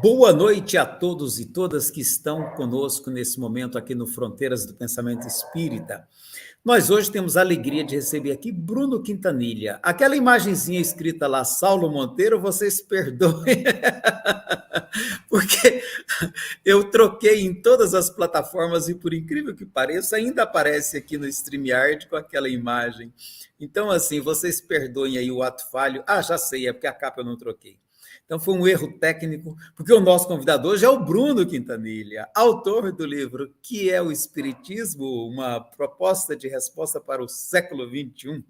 Boa noite a todos e todas que estão conosco nesse momento aqui no Fronteiras do Pensamento Espírita. Nós hoje temos a alegria de receber aqui Bruno Quintanilha. Aquela imagenzinha escrita lá, Saulo Monteiro, vocês perdoem, porque eu troquei em todas as plataformas e, por incrível que pareça, ainda aparece aqui no StreamYard com aquela imagem. Então, assim, vocês perdoem aí o ato falho. Ah, já sei, é porque a capa eu não troquei. Então, foi um erro técnico, porque o nosso convidado hoje é o Bruno Quintanilha, autor do livro Que é o Espiritismo? Uma proposta de resposta para o século XXI.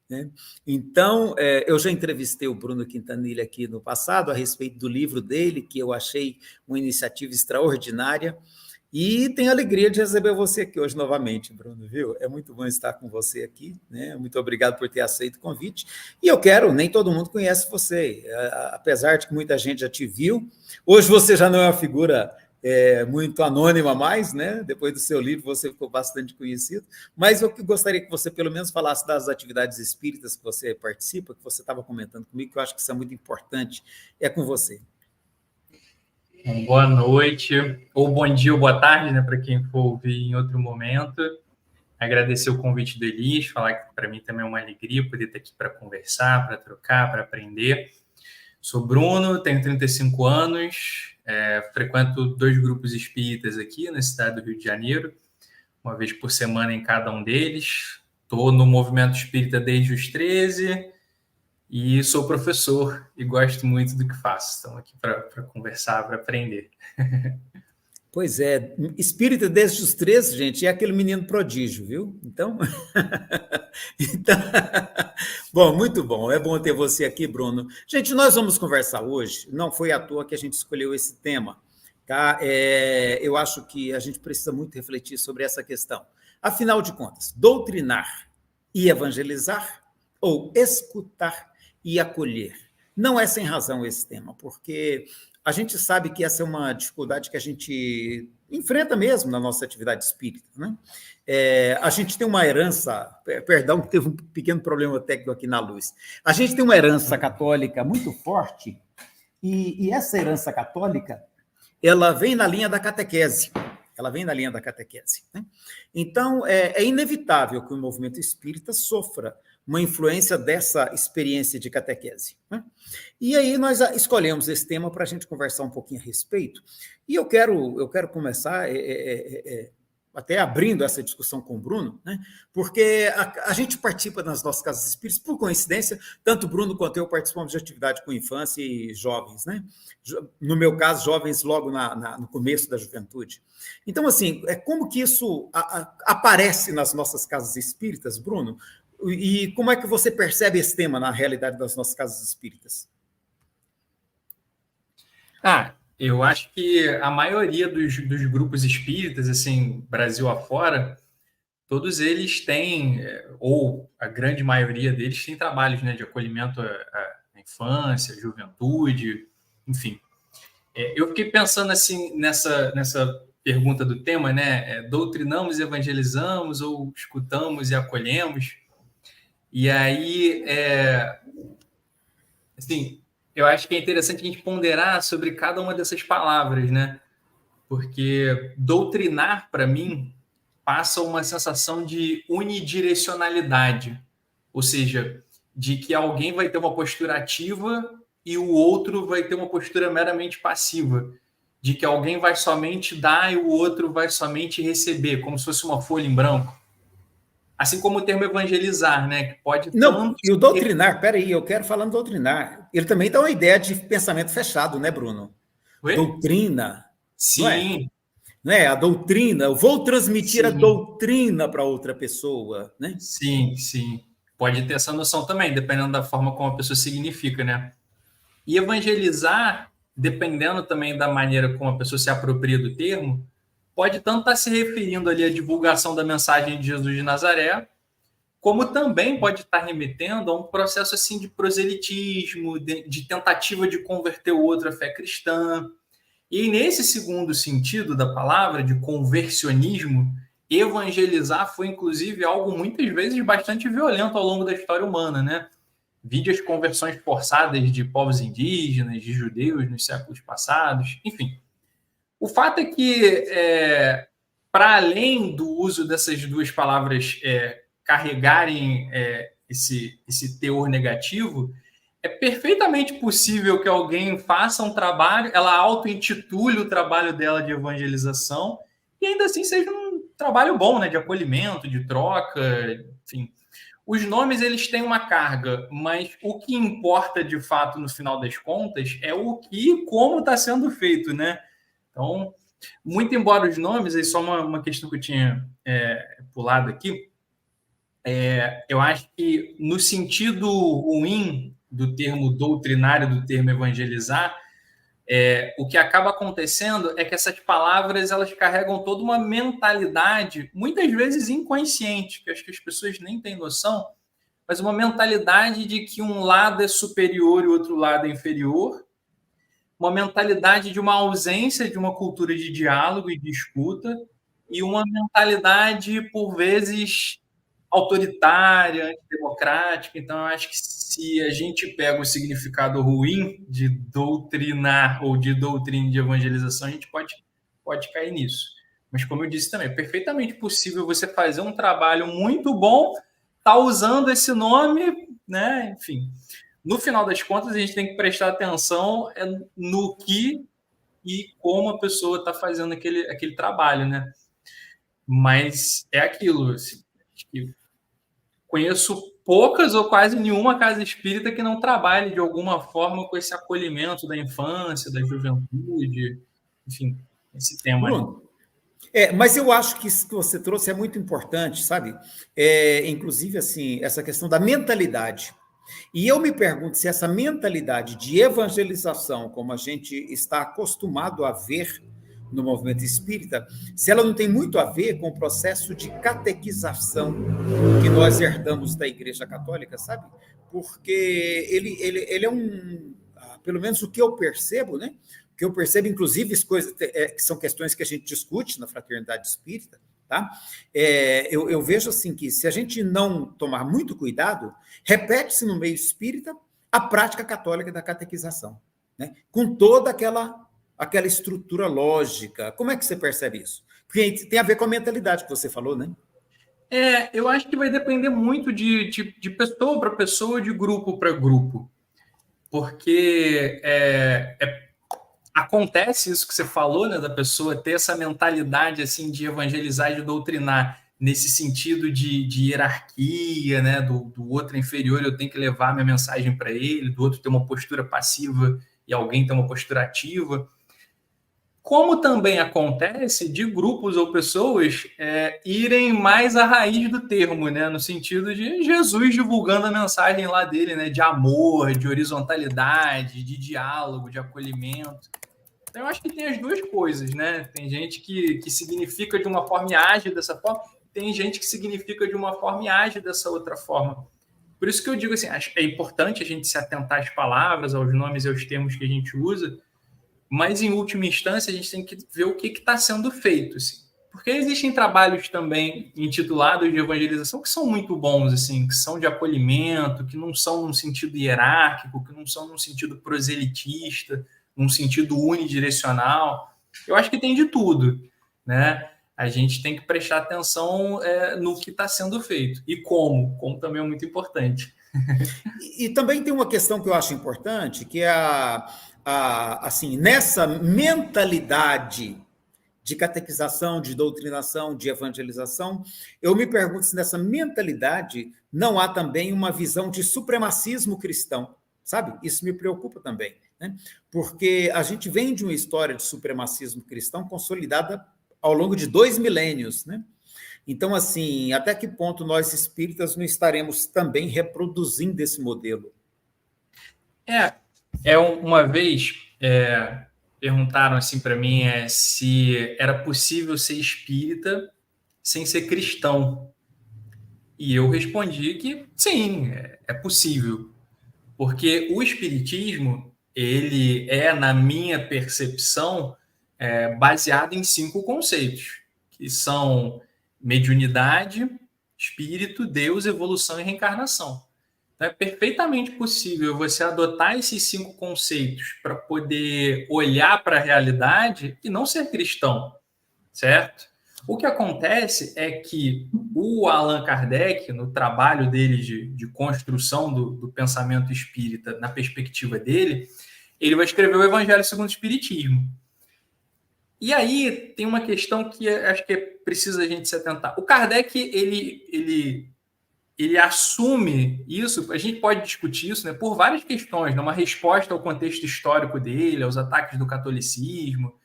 Né? Então, eu já entrevistei o Bruno Quintanilha aqui no passado a respeito do livro dele, que eu achei uma iniciativa extraordinária, e tenho a alegria de receber você aqui hoje novamente, Bruno, viu? É muito bom estar com você aqui, né? Muito obrigado por ter aceito o convite. E eu quero, nem todo mundo conhece você, apesar de que muita gente já te viu. Hoje você já não é uma figura muito anônima mais, né? Depois do seu livro você ficou bastante conhecido, mas eu gostaria que você pelo menos falasse das atividades espíritas que você participa, que você estava comentando comigo, que eu acho que isso é muito importante. É com você. Boa noite, ou bom dia ou boa tarde, né, para quem for ouvir em outro momento. Agradecer o convite do Elis, falar que para mim também é uma alegria poder estar aqui para conversar, para trocar, para aprender. Sou Bruno, tenho 35 anos, frequento 2 grupos espíritas aqui na cidade do Rio de Janeiro, uma vez por semana em cada um deles. Estou no movimento espírita desde os 13 e sou professor e gosto muito do que faço. Estamos aqui para conversar, para aprender. Pois é, espírita desde os 13, gente, é aquele menino prodígio, viu? Então, bom, muito bom, é bom ter você aqui, Bruno. Gente, nós vamos conversar hoje, não foi à toa que a gente escolheu esse tema, tá? Eu acho que a gente precisa muito refletir sobre essa questão. Afinal de contas, doutrinar e evangelizar ou escutar e acolher. Não é sem razão esse tema, porque a gente sabe que essa é uma dificuldade que a gente enfrenta mesmo na nossa atividade espírita. Né? A gente tem uma herança, perdão, que teve um pequeno problema técnico aqui na luz. A gente tem uma herança católica muito forte, e essa herança católica, ela vem na linha da catequese. Né? Então, é inevitável que o movimento espírita sofra uma influência dessa experiência de catequese. Né? E aí nós escolhemos esse tema para a gente conversar um pouquinho a respeito, e eu quero começar até abrindo essa discussão com o Bruno, né? Porque a gente participa nas nossas casas espíritas, por coincidência, tanto o Bruno quanto eu participamos de atividade com infância e jovens, né? No meu caso, jovens logo no começo da juventude. Então, assim, como que isso aparece nas nossas casas espíritas, Bruno? E como é que você percebe esse tema na realidade das nossas casas espíritas? Eu acho que a maioria dos grupos espíritas, assim, Brasil afora, todos eles têm, ou a grande maioria deles tem trabalhos, né, de acolhimento à infância, à juventude, enfim. Eu fiquei pensando assim nessa pergunta do tema, né? Doutrinamos, evangelizamos ou escutamos e acolhemos? E aí, assim, eu acho que é interessante a gente ponderar sobre cada uma dessas palavras, né? Porque doutrinar, para mim, passa uma sensação de unidirecionalidade, ou seja, de que alguém vai ter uma postura ativa e o outro vai ter uma postura meramente passiva, de que alguém vai somente dar e o outro vai somente receber, como se fosse uma folha em branco. Assim como o termo evangelizar, né? Que pode Não, e o doutrinar, peraí, eu quero falar no doutrinar. Ele também dá uma ideia de pensamento fechado, né, Bruno? Oi? Doutrina, Sim. Não é? A doutrina, eu vou transmitir a doutrina para outra pessoa, né? Sim. Pode ter essa noção também, dependendo da forma como a pessoa significa, né? E evangelizar, dependendo também da maneira como a pessoa se apropria do termo, pode tanto estar se referindo ali à divulgação da mensagem de Jesus de Nazaré, como também pode estar remetendo a um processo assim de proselitismo, de tentativa de converter o outro à fé cristã. E nesse segundo sentido da palavra, de conversionismo, evangelizar foi inclusive algo muitas vezes bastante violento ao longo da história humana, né? Vide as conversões forçadas de povos indígenas, de judeus nos séculos passados, enfim. O fato é que, para além do uso dessas duas palavras carregarem esse teor negativo, é perfeitamente possível que alguém faça um trabalho, ela auto-intitule o trabalho dela de evangelização, e ainda assim seja um trabalho bom, né, de acolhimento, de troca, enfim. Os nomes, eles têm uma carga, mas o que importa, de fato, no final das contas, é o que e como está sendo feito, né? Então, muito embora os nomes, é só uma questão que eu tinha pulado aqui, eu acho que no sentido ruim do termo doutrinário, do termo evangelizar, o que acaba acontecendo é que essas palavras, elas carregam toda uma mentalidade, muitas vezes inconsciente, que acho que as pessoas nem têm noção, mas uma mentalidade de que um lado é superior e o outro lado é inferior, uma mentalidade de uma ausência de uma cultura de diálogo e de escuta, e uma mentalidade, por vezes, autoritária, democrática. Então, eu acho que se a gente pega o significado ruim de doutrinar ou de doutrina de evangelização, a gente pode cair nisso. Mas, como eu disse também, é perfeitamente possível você fazer um trabalho muito bom, tá usando esse nome, né? Enfim, no final das contas, a gente tem que prestar atenção no que e como a pessoa está fazendo aquele trabalho, né? Mas é aquilo, assim, conheço poucas ou quase nenhuma casa espírita que não trabalhe de alguma forma com esse acolhimento da infância, da juventude, enfim, esse tema. Bruno, mas eu acho que isso que você trouxe é muito importante, sabe? Inclusive, assim, essa questão da mentalidade. E eu me pergunto se essa mentalidade de evangelização, como a gente está acostumado a ver no movimento espírita, se ela não tem muito a ver com o processo de catequização que nós herdamos da Igreja Católica, sabe? Porque ele é pelo menos o que eu percebo, né? O que eu percebo, inclusive, que são questões que a gente discute na Fraternidade Espírita, tá? Eu vejo assim que se a gente não tomar muito cuidado, repete-se no meio espírita a prática católica da catequização, né? Com toda aquela estrutura lógica. Como é que você percebe isso? Porque tem a ver com a mentalidade que você falou, né? Eu acho que vai depender muito de pessoa para pessoa, de grupo para grupo. Porque acontece isso que você falou, né, da pessoa ter essa mentalidade assim de evangelizar e de doutrinar, nesse sentido de hierarquia, né, do outro inferior, eu tenho que levar minha mensagem para ele, do outro ter uma postura passiva e alguém ter uma postura ativa. Como também acontece de grupos ou pessoas irem mais à raiz do termo, né? No sentido de Jesus divulgando a mensagem lá dele, né? De amor, de horizontalidade, de diálogo, de acolhimento. Então, eu acho que tem as duas coisas, né? Tem gente que significa de uma forma e age dessa forma, tem gente que significa de uma forma e age dessa outra forma. Por isso que eu digo assim, acho que é importante a gente se atentar às palavras, aos nomes e aos termos que a gente usa, mas, em última instância, a gente tem que ver o que está sendo feito. Assim. Porque existem trabalhos também intitulados de evangelização que são muito bons, assim, que são de acolhimento, que não são num sentido hierárquico, que não são num sentido proselitista, num sentido unidirecional. Eu acho que tem de tudo, né? A gente tem que prestar atenção no que está sendo feito. E como também é muito importante. E também tem uma questão que eu acho importante, que é assim, nessa mentalidade de catequização, de doutrinação, de evangelização, eu me pergunto se nessa mentalidade não há também uma visão de supremacismo cristão, sabe? Isso me preocupa também, né? Porque a gente vem de uma história de supremacismo cristão consolidada ao longo de 2 milênios, né? Então, assim, até que ponto nós espíritas não estaremos também reproduzindo esse modelo? Uma vez perguntaram assim para mim se era possível ser espírita sem ser cristão. E eu respondi que sim, é possível. Porque o espiritismo, ele na minha percepção, baseado em 5 conceitos, que são mediunidade, espírito, Deus, evolução e reencarnação. Então, é perfeitamente possível você adotar esses 5 conceitos para poder olhar para a realidade e não ser cristão, certo? O que acontece é que o Allan Kardec, no trabalho dele de construção do pensamento espírita, na perspectiva dele, ele vai escrever o Evangelho segundo o Espiritismo. E aí tem uma questão que acho que precisa a gente se atentar. O Kardec, ele assume isso, a gente pode discutir isso, né, por várias questões, né, uma resposta ao contexto histórico dele, aos ataques do catolicismo.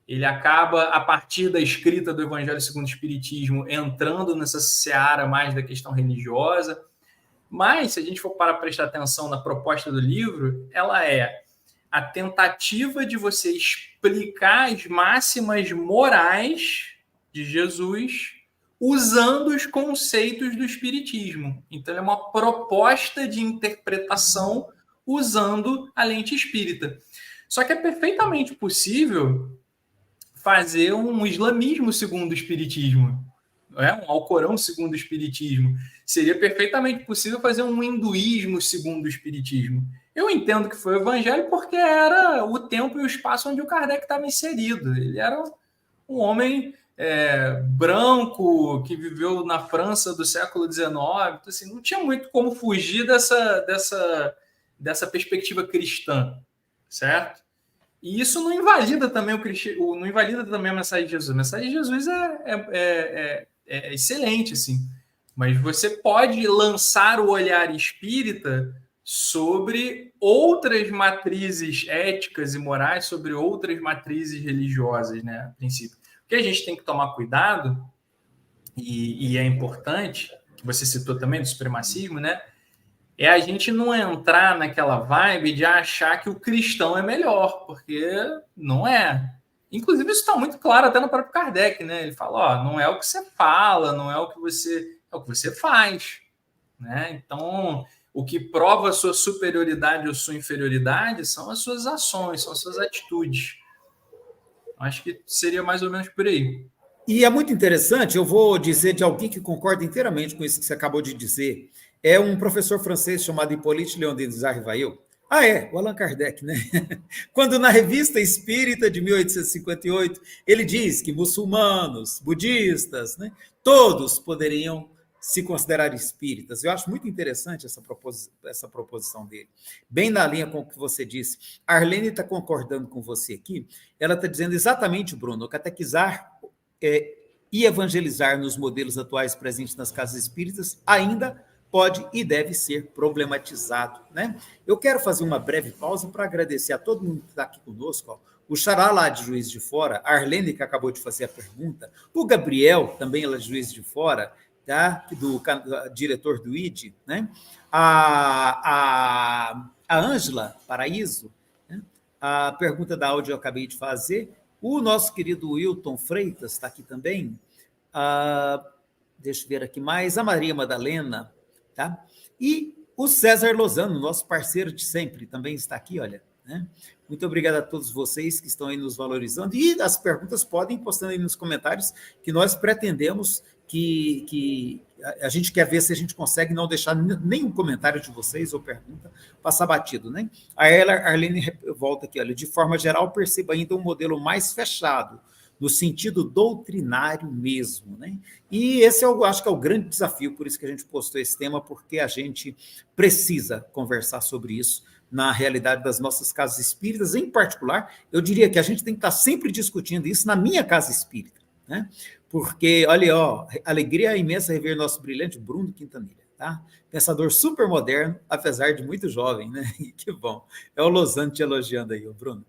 Ele acaba, a partir da escrita do Evangelho segundo o Espiritismo, entrando nessa seara mais da questão religiosa. Mas, se a gente for para prestar atenção na proposta do livro, ela é a tentativa de você explicar as máximas morais de Jesus usando os conceitos do Espiritismo. Então, é uma proposta de interpretação usando a lente espírita. Só que é perfeitamente possível fazer um islamismo segundo o Espiritismo, um Alcorão segundo o Espiritismo. Seria perfeitamente possível fazer um hinduísmo segundo o Espiritismo. Eu entendo que foi o Evangelho porque era o tempo e o espaço onde o Kardec estava inserido. Ele era um homem branco que viveu na França do século XIX. Então, assim, não tinha muito como fugir dessa perspectiva cristã, certo? E isso não invalida também não invalida também a mensagem de Jesus. A mensagem de Jesus é excelente, assim. Mas você pode lançar o olhar espírita sobre outras matrizes éticas e morais, sobre outras matrizes religiosas, né, a princípio. O que a gente tem que tomar cuidado, e é importante, que você citou também do supremacismo, né, é a gente não entrar naquela vibe de achar que o cristão é melhor, porque não é. Inclusive, isso está muito claro até no próprio Kardec, né? Ele fala, ó, não é o que você fala, não é o que você faz, né? Então, o que prova a sua superioridade ou sua inferioridade são as suas ações, são as suas atitudes. Acho que seria mais ou menos por aí. E é muito interessante, eu vou dizer de alguém que concorda inteiramente com isso que você acabou de dizer. É um professor francês chamado Hippolyte Léon Denis Rivail. O Allan Kardec, né? Quando na Revista Espírita de 1858, ele diz que muçulmanos, budistas, né, todos poderiam se considerar espíritas. Eu acho muito interessante essa proposição dele. Bem na linha com o que você disse. A Arlene está concordando com você aqui. Ela está dizendo exatamente, Bruno, catequizar e evangelizar nos modelos atuais presentes nas casas espíritas ainda pode e deve ser problematizado, né? Eu quero fazer uma breve pausa para agradecer a todo mundo que está aqui conosco, ó. O Xará lá de Juiz de Fora, a Arlene que acabou de fazer a pergunta, o Gabriel, também ela de Juiz de Fora, tá? Diretor do ID, né? A Ângela Paraíso, né? A pergunta da áudio eu acabei de fazer. O nosso querido Wilton Freitas está aqui também. Deixa eu ver aqui mais. A Maria Madalena, tá? E o César Lozano, nosso parceiro de sempre, também está aqui, olha. Né? Muito obrigado a todos vocês que estão aí nos valorizando. E as perguntas podem ir postando aí nos comentários, que nós pretendemos que a gente quer ver se a gente consegue não deixar nenhum comentário de vocês ou pergunta passar batido, né? A Arlene volta aqui, olha, de forma geral, perceba ainda um modelo mais fechado, no sentido doutrinário mesmo, né? E esse eu acho que é o grande desafio, por isso que a gente postou esse tema, porque a gente precisa conversar sobre isso na realidade das nossas casas espíritas, em particular, eu diria que a gente tem que estar sempre discutindo isso na minha casa espírita, né? Porque, olha, ó, alegria imensa rever nosso brilhante Bruno Quintanilha, tá? Pensador super moderno, apesar de muito jovem, né? Que bom. É o Lozano te elogiando aí, o Bruno.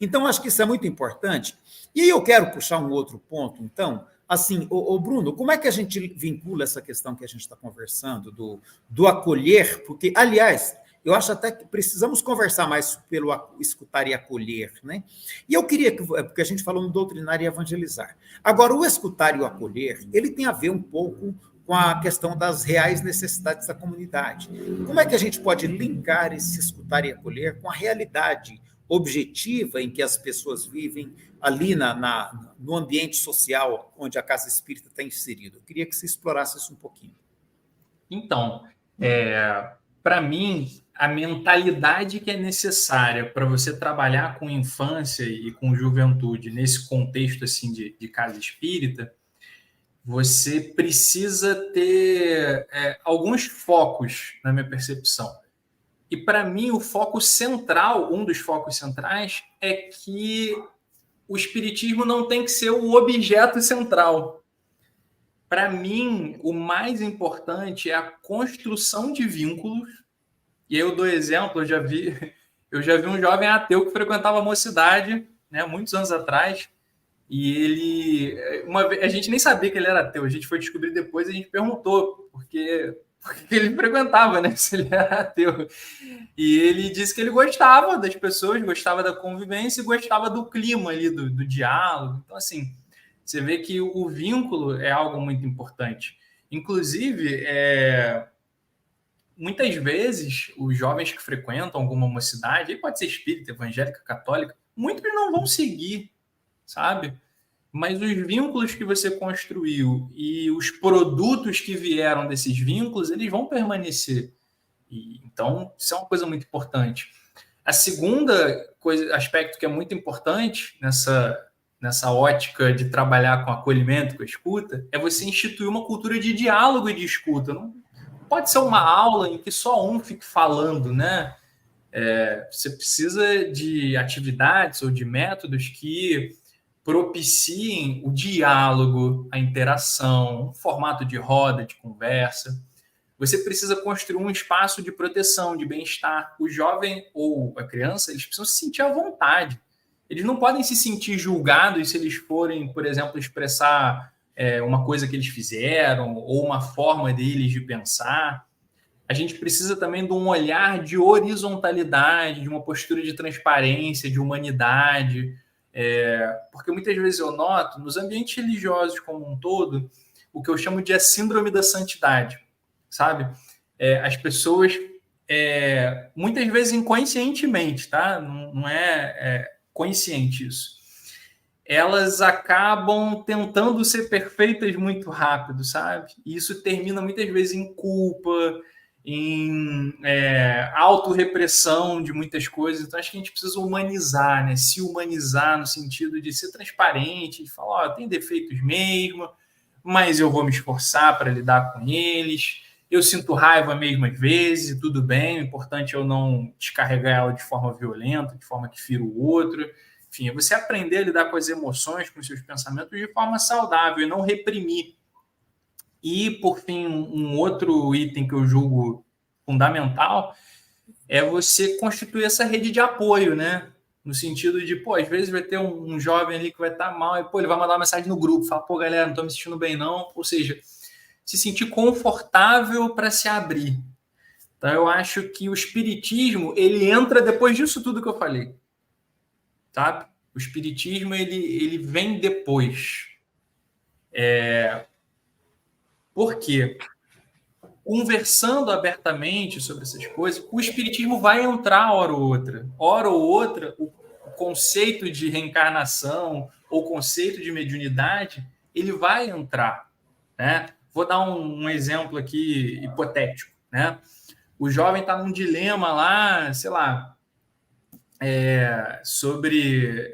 Então, acho que isso é muito importante. E aí eu quero puxar um outro ponto, então, assim, o Bruno, como é que a gente vincula essa questão que a gente está conversando, do acolher? Porque, aliás, eu acho até que precisamos conversar mais pelo escutar e acolher, né? E eu queria porque a gente falou no doutrinar e evangelizar. Agora, o escutar e o acolher, ele tem a ver um pouco com a questão das reais necessidades da comunidade. Como é que a gente pode linkar esse escutar e acolher com a realidade objetiva em que as pessoas vivem ali no ambiente social onde a casa espírita está inserida? Eu queria que você explorasse isso um pouquinho. Então, para mim, a mentalidade que é necessária para você trabalhar com infância e com juventude nesse contexto assim de casa espírita, você precisa ter alguns focos, na minha percepção. E para mim, o foco central, um dos focos centrais, é que o espiritismo não tem que ser o objeto central. Para mim, o mais importante é a construção de vínculos. E aí eu dou exemplo, eu já vi um jovem ateu que frequentava a mocidade, né, muitos anos atrás, e a gente nem sabia que ele era ateu, a gente foi descobrir depois e a gente perguntou porque ele frequentava, né, se ele era ateu. E ele disse que ele gostava das pessoas, gostava da convivência e gostava do clima ali, do diálogo. Então, assim, você vê que o vínculo é algo muito importante. Inclusive, muitas vezes, os jovens que frequentam alguma mocidade, aí pode ser espírita, evangélica, católica, muitos não vão seguir, sabe? Mas os vínculos que você construiu e os produtos que vieram desses vínculos, eles vão permanecer. Então, isso é uma coisa muito importante. A segunda aspecto que é muito importante nessa ótica de trabalhar com acolhimento, com a escuta, é você instituir uma cultura de diálogo e de escuta. Não pode ser uma aula em que só um fique falando, né? Você precisa de atividades ou de métodos que propiciem o diálogo, a interação, um formato de roda, de conversa. Você precisa construir um espaço de proteção, de bem-estar. O jovem ou a criança, eles precisam se sentir à vontade. Eles não podem se sentir julgados se eles forem, por exemplo, expressar uma coisa que eles fizeram ou uma forma deles de pensar. A gente precisa também de um olhar de horizontalidade, de uma postura de transparência, de humanidade, porque muitas vezes eu noto, nos ambientes religiosos como um todo, o que eu chamo de a síndrome da santidade, sabe? As pessoas, muitas vezes inconscientemente, tá? Não é consciente isso. Elas acabam tentando ser perfeitas muito rápido, sabe? E isso termina muitas vezes em culpa, em autorrepressão de muitas coisas. Então, acho que a gente precisa humanizar, né? Se humanizar no sentido de ser transparente, de falar, tem defeitos mesmo, mas eu vou me esforçar para lidar com eles. Eu sinto raiva mesmo às vezes, e tudo bem, o importante é eu não descarregar ela de forma violenta, de forma que fira o outro. Enfim, é você aprender a lidar com as emoções, com os seus pensamentos de forma saudável e não reprimir. E, por fim, um outro item que eu julgo fundamental é você constituir essa rede de apoio, né? No sentido de, às vezes vai ter um jovem ali que vai estar mal e, ele vai mandar uma mensagem no grupo, fala, galera, não estou me sentindo bem, não. Ou seja, se sentir confortável para se abrir. Então, eu acho que o espiritismo, ele entra depois disso tudo que eu falei. Sabe? O espiritismo, ele vem depois. Por quê? Conversando abertamente sobre essas coisas, o espiritismo vai entrar hora ou outra. Hora ou outra, o conceito de reencarnação ou conceito de mediunidade, ele vai entrar. Né? Vou dar um exemplo aqui hipotético. Né? O jovem está num dilema lá, sei lá, sobre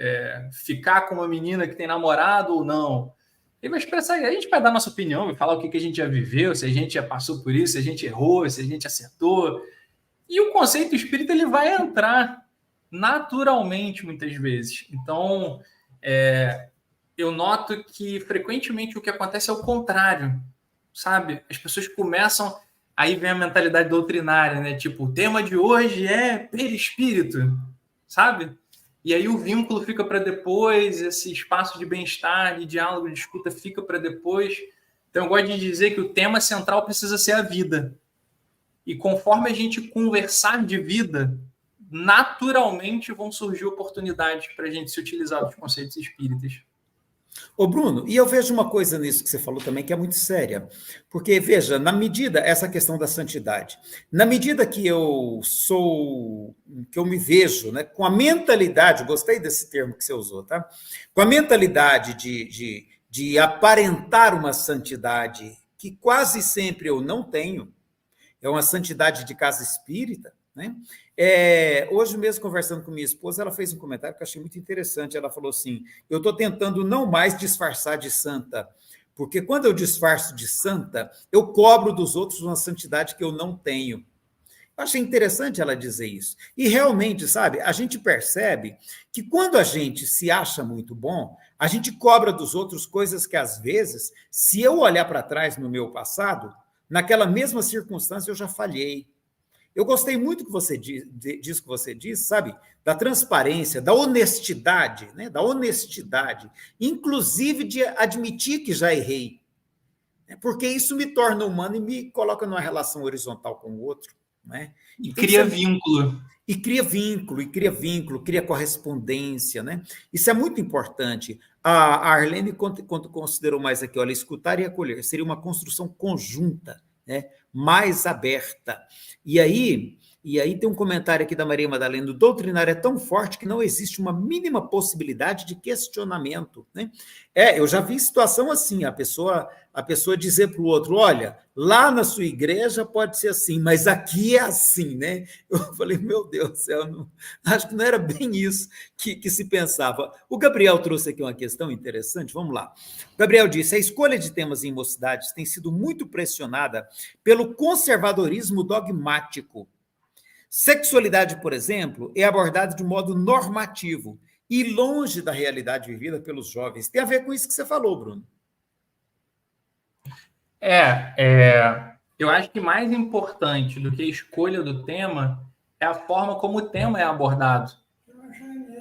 ficar com uma menina que tem namorado ou não. Ele vai expressar, a gente vai dar nossa opinião, vai falar o que a gente já viveu, se a gente já passou por isso, se a gente errou, se a gente acertou. E o conceito espírita, ele vai entrar naturalmente, muitas vezes. Então, eu noto que, frequentemente, o que acontece é o contrário, sabe? As pessoas começam... Aí vem a mentalidade doutrinária, né? Tipo, o tema de hoje é perispírito, sabe? E aí o vínculo fica para depois, esse espaço de bem-estar, de diálogo, de escuta fica para depois. Então eu gosto de dizer que o tema central precisa ser a vida. E conforme a gente conversar de vida, naturalmente vão surgir oportunidades para a gente se utilizar dos conceitos espíritas. Ô Bruno, e eu vejo uma coisa nisso que você falou também que é muito séria, porque veja, na medida, essa questão da santidade, na medida que eu me vejo, né, com a mentalidade, gostei desse termo que você usou, tá? Com a mentalidade de aparentar uma santidade que quase sempre eu não tenho, é uma santidade de casa espírita, né? Hoje mesmo, conversando com minha esposa, ela fez um comentário que eu achei muito interessante. Ela falou assim: eu estou tentando não mais disfarçar de santa, porque quando eu disfarço de santa, eu cobro dos outros uma santidade que eu não tenho. Eu achei interessante ela dizer isso. E realmente, sabe, a gente percebe que quando a gente se acha muito bom, a gente cobra dos outros coisas que, às vezes, se eu olhar para trás no meu passado, naquela mesma circunstância eu já falhei. Eu gostei muito que você disso que você disse, sabe? Da transparência, da honestidade, né? Da honestidade, inclusive de admitir que já errei. Porque isso me torna humano e me coloca numa relação horizontal com o outro. Né? E então, cria vínculo. E cria vínculo, cria correspondência. Né? Isso é muito importante. A Arlene considerou mais aqui, olha, escutar e acolher seria uma construção conjunta, né? Mais aberta. E aí tem um comentário aqui da Maria Madalena: o doutrinário é tão forte que não existe uma mínima possibilidade de questionamento. Né? Eu já vi situação assim, a pessoa dizer para o outro: olha, lá na sua igreja pode ser assim, mas aqui é assim, né? Eu falei, meu Deus do céu, acho que não era bem isso que se pensava. O Gabriel trouxe aqui uma questão interessante, vamos lá. O Gabriel disse: a escolha de temas em mocidades tem sido muito pressionada pelo conservadorismo dogmático. Sexualidade, por exemplo, é abordada de modo normativo e longe da realidade vivida pelos jovens. Tem a ver com isso que você falou, Bruno. Eu acho que mais importante do que a escolha do tema é a forma como o tema é abordado.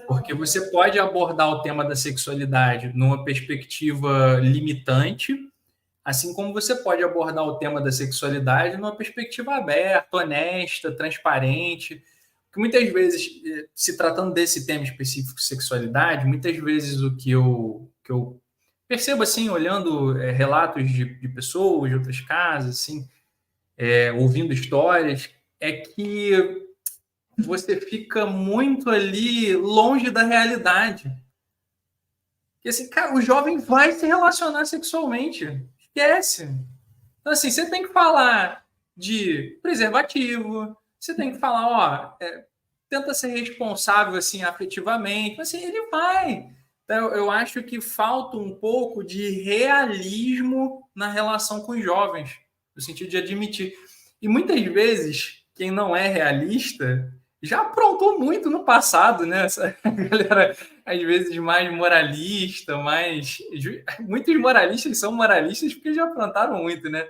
Porque você pode abordar o tema da sexualidade numa perspectiva limitante, assim como você pode abordar o tema da sexualidade numa perspectiva aberta, honesta, transparente. Porque muitas vezes, se tratando desse tema específico, sexualidade, muitas vezes o que eu percebo, assim, olhando relatos de pessoas, de outras casas, assim, ouvindo histórias, é que você fica muito ali longe da realidade. E assim, cara, o jovem vai se relacionar sexualmente. Esquece. Então, assim, você tem que falar de preservativo, você tem que falar, tenta ser responsável, assim, afetivamente. Assim, ele vai. Então, eu acho que falta um pouco de realismo na relação com os jovens, no sentido de admitir. E muitas vezes, quem não é realista já aprontou muito no passado, né? Essa galera, às vezes, mais moralista, muitos moralistas são moralistas porque já aprontaram muito, né?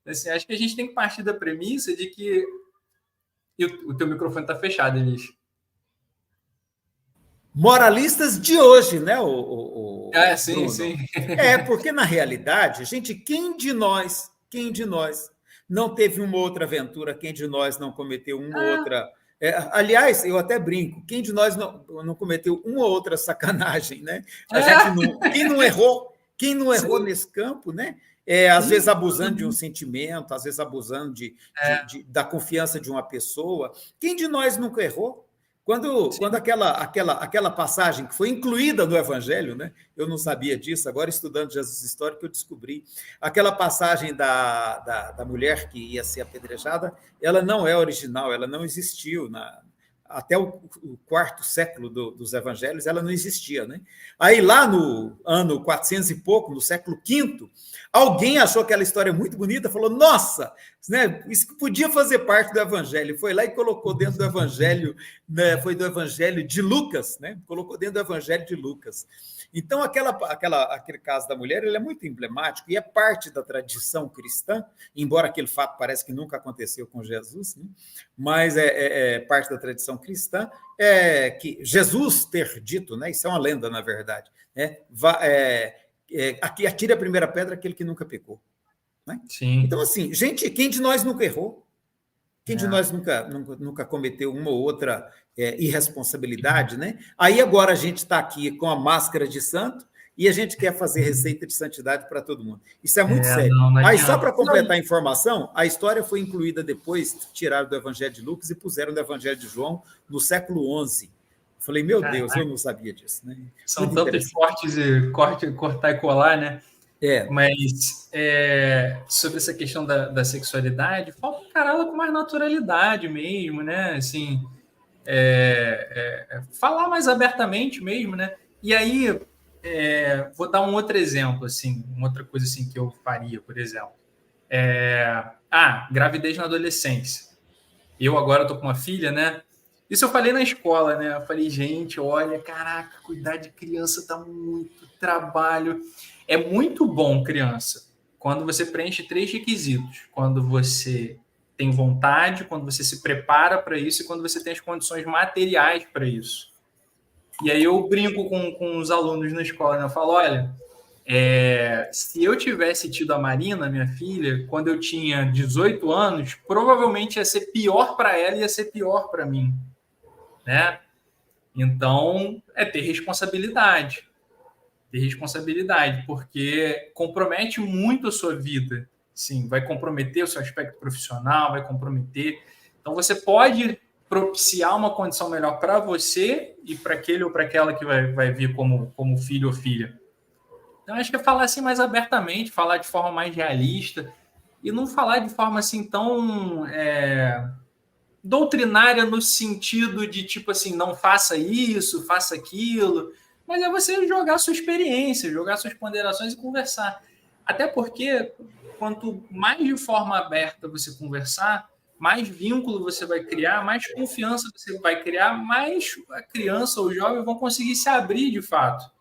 Assim, acho que a gente tem que partir da premissa de que... E o teu microfone está fechado, Elis. Moralistas de hoje, né? Sim, Bruno? Sim. Porque, na realidade, gente, quem de nós não teve uma outra aventura, quem de nós não cometeu uma outra... aliás, eu até brinco, quem de nós não cometeu uma ou outra sacanagem, né? Quem não errou nesse campo, né? Às vezes abusando de um sentimento, às vezes abusando da confiança de uma pessoa. Quem de nós nunca errou? Quando aquela passagem que foi incluída no Evangelho, né? Eu não sabia disso, agora estudando Jesus Histórico eu descobri. Aquela passagem da mulher que ia ser apedrejada, ela não é original, ela não existiu até o quarto século dos Evangelhos, ela não existia. Né? Aí lá no ano 400 e pouco, no século V, alguém achou aquela história muito bonita, falou, nossa, né, isso que podia fazer parte do Evangelho. Foi lá e colocou dentro do Evangelho, né, foi do Evangelho de Lucas, né? Colocou dentro do Evangelho de Lucas. Então, aquele caso da mulher, ele é muito emblemático e é parte da tradição cristã, embora aquele fato parece que nunca aconteceu com Jesus, né? Mas é parte da tradição cristã, que Jesus ter dito, né? Isso é uma lenda, na verdade, né? Aqui atire a primeira pedra aquele que nunca pecou. Né? Sim. Então, assim, gente, quem de nós nunca errou? Quem de nós nunca cometeu uma ou outra irresponsabilidade, né? Aí agora a gente está aqui com a máscara de santo e a gente quer fazer receita de santidade para todo mundo. Isso é muito sério. Aí, só para completar a informação, a história foi incluída depois, tiraram do Evangelho de Lucas e puseram no Evangelho de João no século XI. Falei, meu Deus, eu não sabia disso. Né? São tantos cortes e cortar e colar, né? Mas sobre essa questão da sexualidade, falta encará-la com mais naturalidade mesmo, né? Assim, falar mais abertamente mesmo, né? E aí, vou dar um outro exemplo, assim, uma outra coisa assim que eu faria, por exemplo. Gravidez na adolescência. Eu agora estou com uma filha, né? Isso eu falei na escola, né? Eu falei, gente, olha, caraca, cuidar de criança dá muito trabalho. É muito bom, criança, quando você preenche 3 requisitos. Quando você tem vontade, quando você se prepara para isso e quando você tem as condições materiais para isso. E aí eu brinco com os alunos na escola, né? Eu falo, olha, se eu tivesse tido a Marina, minha filha, quando eu tinha 18 anos, provavelmente ia ser pior para ela e ia ser pior para mim, né? Então, ter responsabilidade. Ter responsabilidade, porque compromete muito a sua vida. Sim, vai comprometer o seu aspecto profissional, vai comprometer. Então, você pode propiciar uma condição melhor para você e para aquele ou para aquela que vai vir como filho ou filha. Então, acho que é falar assim mais abertamente, falar de forma mais realista e não falar de forma assim tão doutrinária no sentido de tipo assim, não faça isso, faça aquilo, mas é você jogar sua experiência, jogar suas ponderações e conversar. Até porque quanto mais de forma aberta você conversar, mais vínculo você vai criar, mais confiança você vai criar, mais a criança ou o jovem vão conseguir se abrir de fato.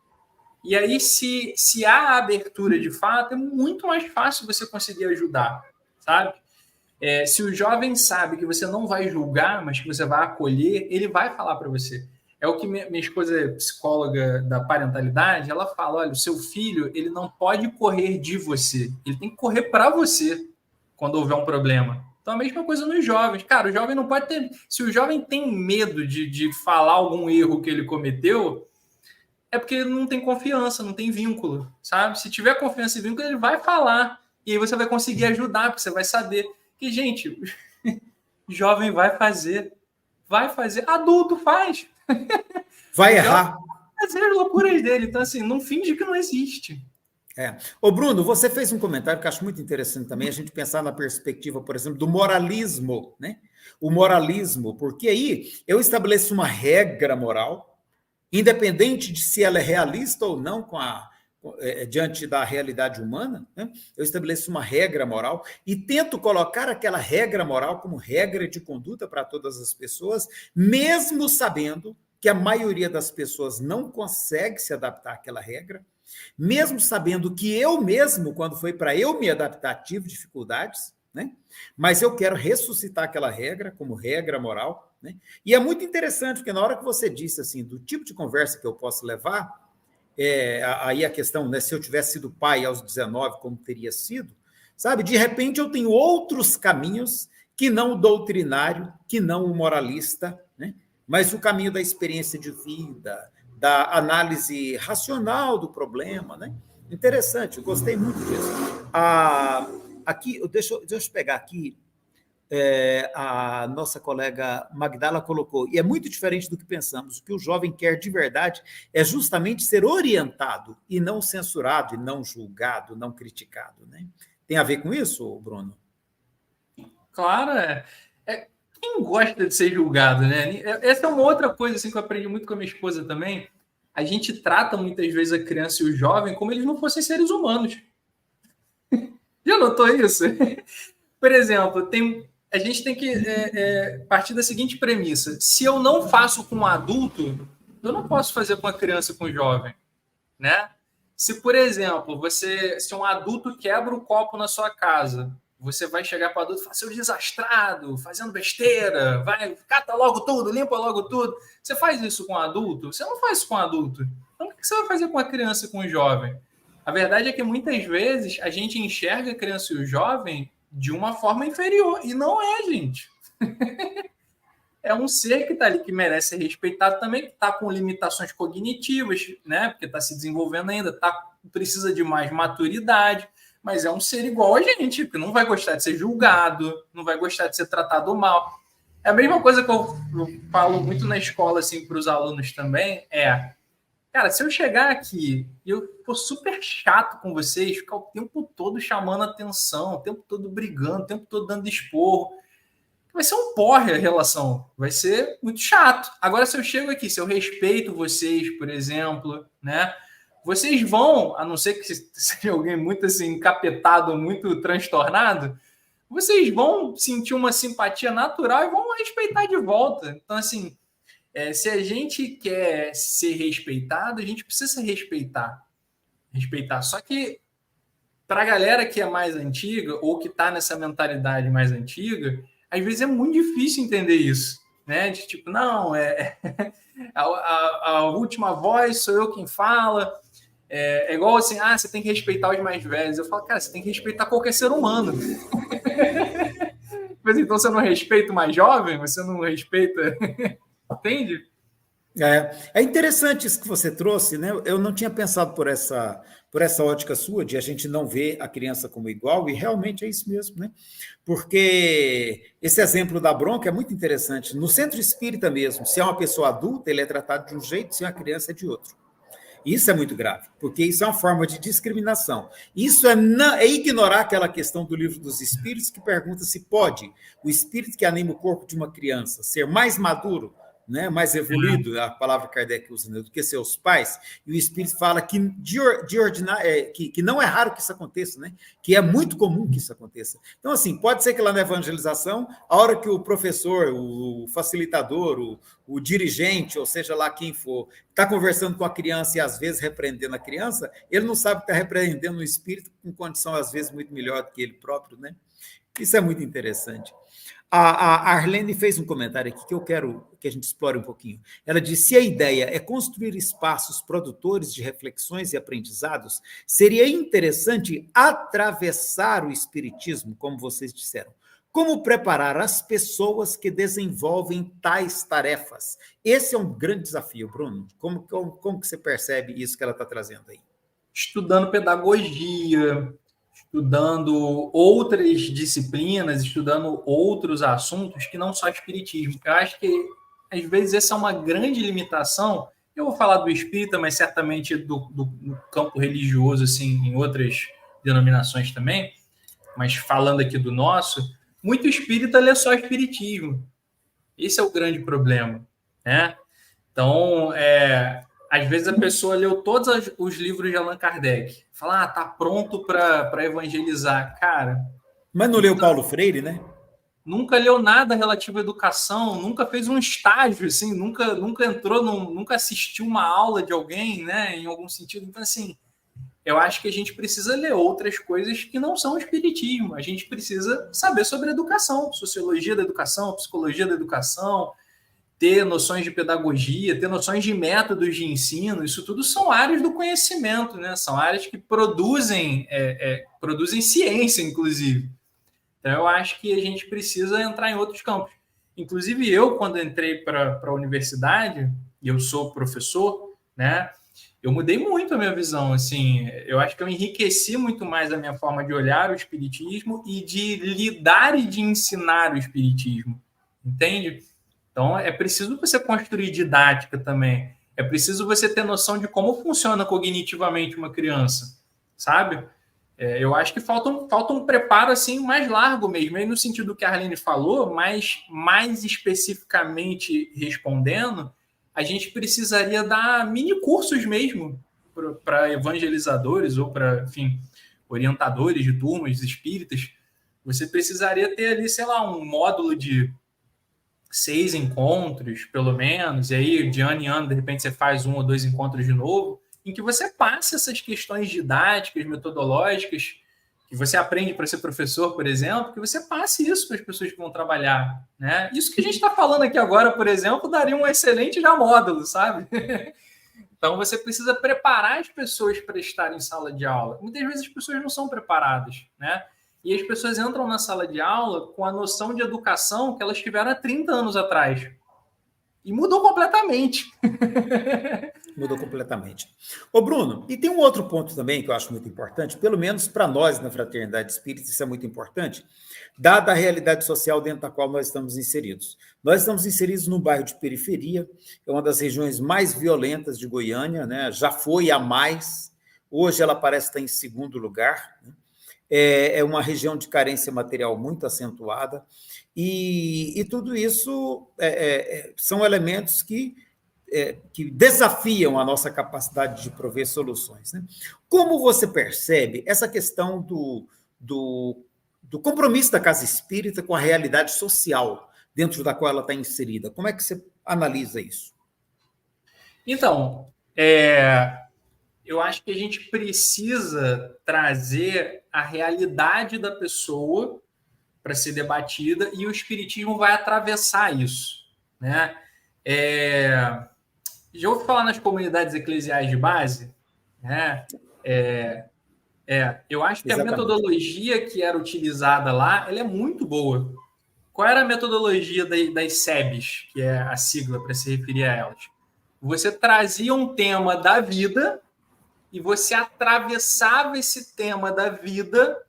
E aí, se há abertura de fato, é muito mais fácil você conseguir ajudar, sabe? Se o jovem sabe que você não vai julgar, mas que você vai acolher, ele vai falar para você. É o que minha esposa é psicóloga da parentalidade, ela fala, olha, o seu filho, ele não pode correr de você, ele tem que correr para você quando houver um problema. Então, a mesma coisa nos jovens. Cara, o jovem não pode ter... Se o jovem tem medo de falar algum erro que ele cometeu, é porque ele não tem confiança, não tem vínculo, sabe? Se tiver confiança e vínculo, ele vai falar. E aí você vai conseguir ajudar, porque você vai saber que, gente, jovem vai fazer. Adulto faz. Vai errar. Vai fazer as loucuras dele. Então, assim, não finge que não existe. Ô, Bruno, você fez um comentário que eu acho muito interessante também, a gente pensar na perspectiva, por exemplo, do moralismo, né? O moralismo, porque aí eu estabeleço uma regra moral, independente de se ela é realista ou não diante da realidade humana, né? Eu estabeleço uma regra moral e tento colocar aquela regra moral como regra de conduta para todas as pessoas, mesmo sabendo que a maioria das pessoas não consegue se adaptar àquela regra, mesmo sabendo que eu mesmo, quando foi para eu me adaptar, tive dificuldades, né? Mas eu quero ressuscitar aquela regra como regra moral, né? E é muito interessante, porque na hora que você disse assim, do tipo de conversa que eu posso levar, aí a questão, né, se eu tivesse sido pai aos 19, como teria sido, sabe? De repente eu tenho outros caminhos que não o doutrinário, que não o moralista, né? Mas o caminho da experiência de vida, da análise racional do problema, né? Interessante, eu gostei muito disso. Aqui, deixa eu pegar aqui, a nossa colega Magdala colocou, e é muito diferente do que pensamos, o que o jovem quer de verdade é justamente ser orientado e não censurado, e não julgado, não criticado, né? Tem a ver com isso, Bruno? Claro, quem gosta de ser julgado, né? Essa é uma outra coisa assim, que eu aprendi muito com a minha esposa também. A gente trata muitas vezes a criança e o jovem como eles não fossem seres humanos. Já notou isso? Por exemplo, a gente tem que partir da seguinte premissa: se eu não faço com um adulto, eu não posso fazer com a criança e com o jovem, né? Se, por exemplo, se um adulto quebra o copo na sua casa, você vai chegar para o adulto e falar, seu desastrado, fazendo besteira, vai, cata logo tudo, limpa logo tudo. Você faz isso com um adulto? Você não faz isso com um adulto. Então, o que você vai fazer com a criança e com o jovem? A verdade é que muitas vezes a gente enxerga a criança e o jovem de uma forma inferior. E não é, gente. É um ser que está ali, que merece ser respeitado também, que está com limitações cognitivas, né? Porque está se desenvolvendo ainda, precisa de mais maturidade, mas é um ser igual a gente, que não vai gostar de ser julgado, não vai gostar de ser tratado mal. É a mesma coisa que eu falo muito na escola assim, para os alunos também, Cara, se eu chegar aqui e eu for super chato com vocês, ficar o tempo todo chamando atenção, o tempo todo brigando, o tempo todo dando esporro, vai ser um porre a relação, vai ser muito chato. Agora, se eu chego aqui, se eu respeito vocês, por exemplo, né? Vocês vão, a não ser que seja alguém muito assim, encapetado, muito transtornado, vocês vão sentir uma simpatia natural e vão respeitar de volta. Então, assim, se a gente quer ser respeitado, a gente precisa se respeitar. Respeitar. Só que para a galera que é mais antiga ou que está nessa mentalidade mais antiga, às vezes é muito difícil entender isso, né? De tipo, não, a última voz sou eu quem fala. É igual assim, você tem que respeitar os mais velhos. Eu falo, cara, você tem que respeitar qualquer ser humano. Mas então você não respeita o mais jovem? Você não respeita... Entende? É interessante isso que você trouxe, né? Eu não tinha pensado por essa ótica sua, de a gente não ver a criança como igual, e realmente é isso mesmo, né? Porque esse exemplo da bronca é muito interessante. No centro espírita mesmo, se é uma pessoa adulta, ele é tratado de um jeito, se é uma criança é de outro. Isso é muito grave, porque isso é uma forma de discriminação. Isso é ignorar aquela questão do livro dos espíritos que pergunta se pode o espírito que anima o corpo de uma criança ser mais maduro, né, mais evoluído, a palavra que Kardec usa, né, do que seus pais, e o espírito fala que, que não é raro que isso aconteça, né, que é muito comum que isso aconteça. Então, assim, pode ser que lá na evangelização, a hora que o professor, o facilitador, o dirigente, ou seja lá quem for, está conversando com a criança e às vezes repreendendo a criança, ele não sabe que está repreendendo o espírito com condição às vezes muito melhor do que ele próprio, né? Isso é muito interessante. A Arlene fez um comentário aqui que eu quero que a gente explore um pouquinho. Ela disse: se a ideia é construir espaços produtores de reflexões e aprendizados, seria interessante atravessar o espiritismo, como vocês disseram. Como preparar as pessoas que desenvolvem tais tarefas? Esse é um grande desafio, Bruno. Como que você percebe isso que ela está trazendo aí? Estudando pedagogia, estudando outras disciplinas, estudando outros assuntos que não só espiritismo. Eu acho que, às vezes, essa é uma grande limitação. Eu vou falar do espírita, mas certamente do campo religioso, assim, em outras denominações também, mas falando aqui do nosso, muito espírita lê só espiritismo. Esse é o grande problema, né? Então, às vezes a pessoa leu todos os livros de Allan Kardec, fala, tá pronto para evangelizar. Cara, mas não leu Paulo Freire, né? Nunca leu nada relativo à educação, nunca fez um estágio, assim, nunca entrou, nunca assistiu uma aula de alguém, né, em algum sentido. Então, assim, eu acho que a gente precisa ler outras coisas que não são o espiritismo. A gente precisa saber sobre educação, sociologia da educação, psicologia da educação, ter noções de pedagogia, ter noções de métodos de ensino. Isso tudo são áreas do conhecimento, né? São áreas que produzem ciência, inclusive. Então, eu acho que a gente precisa entrar em outros campos. Inclusive, eu, quando entrei para a universidade, e eu sou professor, né? Eu mudei muito a minha visão, assim, eu acho que eu enriqueci muito mais a minha forma de olhar o espiritismo e de lidar e de ensinar o espiritismo, entende? Então, é preciso você construir didática também, é preciso você ter noção de como funciona cognitivamente uma criança, sabe? Eu acho que falta um preparo assim mais largo mesmo, aí no sentido que a Arlene falou, mas mais especificamente respondendo, a gente precisaria dar mini cursos mesmo para evangelizadores ou para, enfim, orientadores de turmas espíritas. Você precisaria ter ali, sei lá, um módulo de 6 encontros, pelo menos, e aí de ano em ano, de repente, você faz 1 ou 2 encontros de novo, em que você passe essas questões didáticas, metodológicas, que você aprende para ser professor, por exemplo, que você passe isso para as pessoas que vão trabalhar, né? Isso que a gente está falando aqui agora, por exemplo, daria um excelente já módulo, sabe? Então, você precisa preparar as pessoas para estar em sala de aula. Muitas vezes as pessoas não são preparadas, né? E as pessoas entram na sala de aula com a noção de educação que elas tiveram há 30 anos atrás. E mudou completamente. Mudou completamente. Ô, Bruno, e tem um outro ponto também que eu acho muito importante, pelo menos para nós na Fraternidade Espírita, isso é muito importante, dada a realidade social dentro da qual nós estamos inseridos. Nós estamos inseridos num bairro de periferia, é uma das regiões mais violentas de Goiânia, né? Já foi a mais, hoje ela parece estar em segundo lugar, né? É uma região de carência material muito acentuada, e tudo isso são elementos que desafiam a nossa capacidade de prover soluções. Né? Como você percebe essa questão do compromisso da casa espírita com a realidade social dentro da qual ela está inserida? Como é que você analisa isso? Então, eu acho que a gente precisa trazer a realidade da pessoa para ser debatida e o espiritismo vai atravessar isso, né? Já ouvi falar nas comunidades eclesiais de base, né? Eu acho que a metodologia que era utilizada lá, ela é muito boa. Qual era a metodologia das SEBs, que é a sigla para se referir a elas? Você trazia um tema da vida e você atravessava esse tema da vida,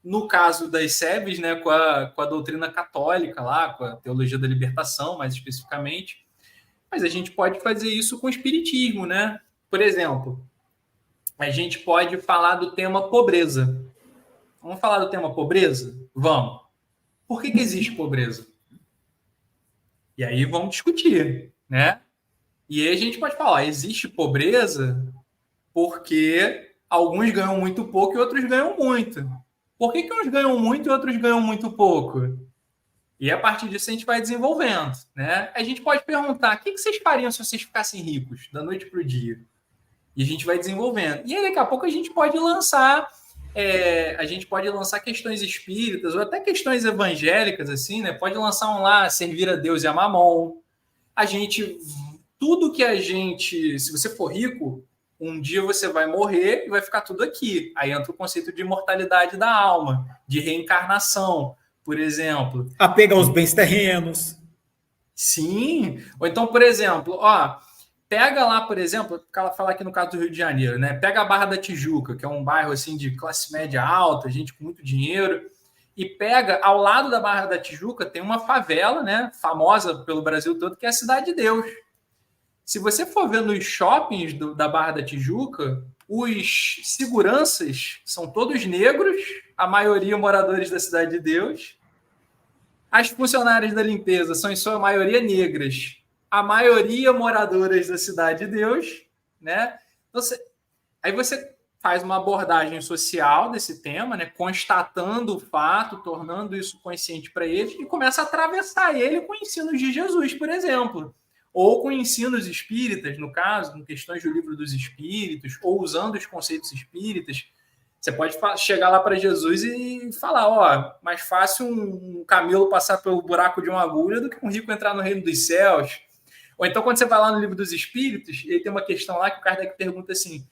no caso das SEBs, né, com a doutrina católica lá, com a teologia da libertação, mais especificamente. Mas a gente pode fazer isso com o espiritismo, né? Por exemplo, a gente pode falar do tema pobreza. Vamos falar do tema pobreza? Vamos. Por que existe pobreza? E aí vamos discutir, né? E aí a gente pode falar, existe pobreza porque alguns ganham muito pouco e outros ganham muito. Por que uns ganham muito e outros ganham muito pouco? E a partir disso a gente vai desenvolvendo, né? A gente pode perguntar, o que vocês fariam se vocês ficassem ricos da noite para o dia? E a gente vai desenvolvendo. E aí daqui a pouco a gente pode lançar questões espíritas ou até questões evangélicas, assim, né? Pode lançar um lá, servir a Deus e a Mamon. Tudo que a gente, se você for rico, um dia você vai morrer e vai ficar tudo aqui. Aí entra o conceito de imortalidade da alma, de reencarnação, por exemplo. Apego aos bens terrenos. Sim. Ou então, por exemplo, pega lá, por exemplo, ela fala aqui no caso do Rio de Janeiro, né? Pega a Barra da Tijuca, que é um bairro assim de classe média alta, gente com muito dinheiro, e pega ao lado da Barra da Tijuca tem uma favela, né? Famosa pelo Brasil todo, que é a Cidade de Deus. Se você for ver nos shoppings da Barra da Tijuca, os seguranças são todos negros, a maioria moradores da Cidade de Deus. As funcionárias da limpeza são, em sua maioria, negras, a maioria moradoras da Cidade de Deus, né? Aí você faz uma abordagem social desse tema, né? Constatando o fato, tornando isso consciente para eles e começa a atravessar ele com ensinos de Jesus, por exemplo. Ou com ensinos espíritas, no caso, com questões do Livro dos Espíritos, ou usando os conceitos espíritas. Você pode chegar lá para Jesus e falar, mais fácil um camelo passar pelo buraco de uma agulha do que um rico entrar no reino dos céus. Ou então, quando você vai lá no Livro dos Espíritos, ele tem uma questão lá que o Kardec pergunta assim,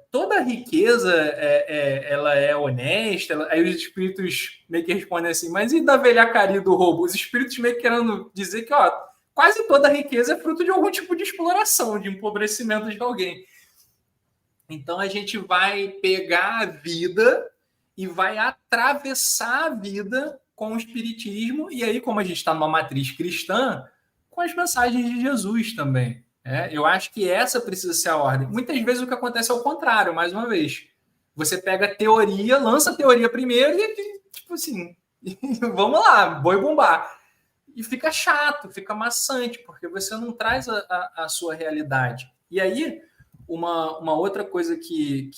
toda riqueza ela é honesta? Aí os espíritos meio que respondem assim, mas e da velhacaria do roubo? Os espíritos meio que querendo dizer que, quase toda riqueza é fruto de algum tipo de exploração, de empobrecimento de alguém. Então, a gente vai pegar a vida e vai atravessar a vida com o espiritismo, e aí, como a gente está numa matriz cristã, com as mensagens de Jesus também. Eu acho que essa precisa ser a ordem. Muitas vezes o que acontece é o contrário, mais uma vez. Você pega a teoria, lança a teoria primeiro e, tipo assim, vamos lá, boi bombar. E fica chato, fica maçante, porque você não traz a sua realidade. E aí, uma outra coisa que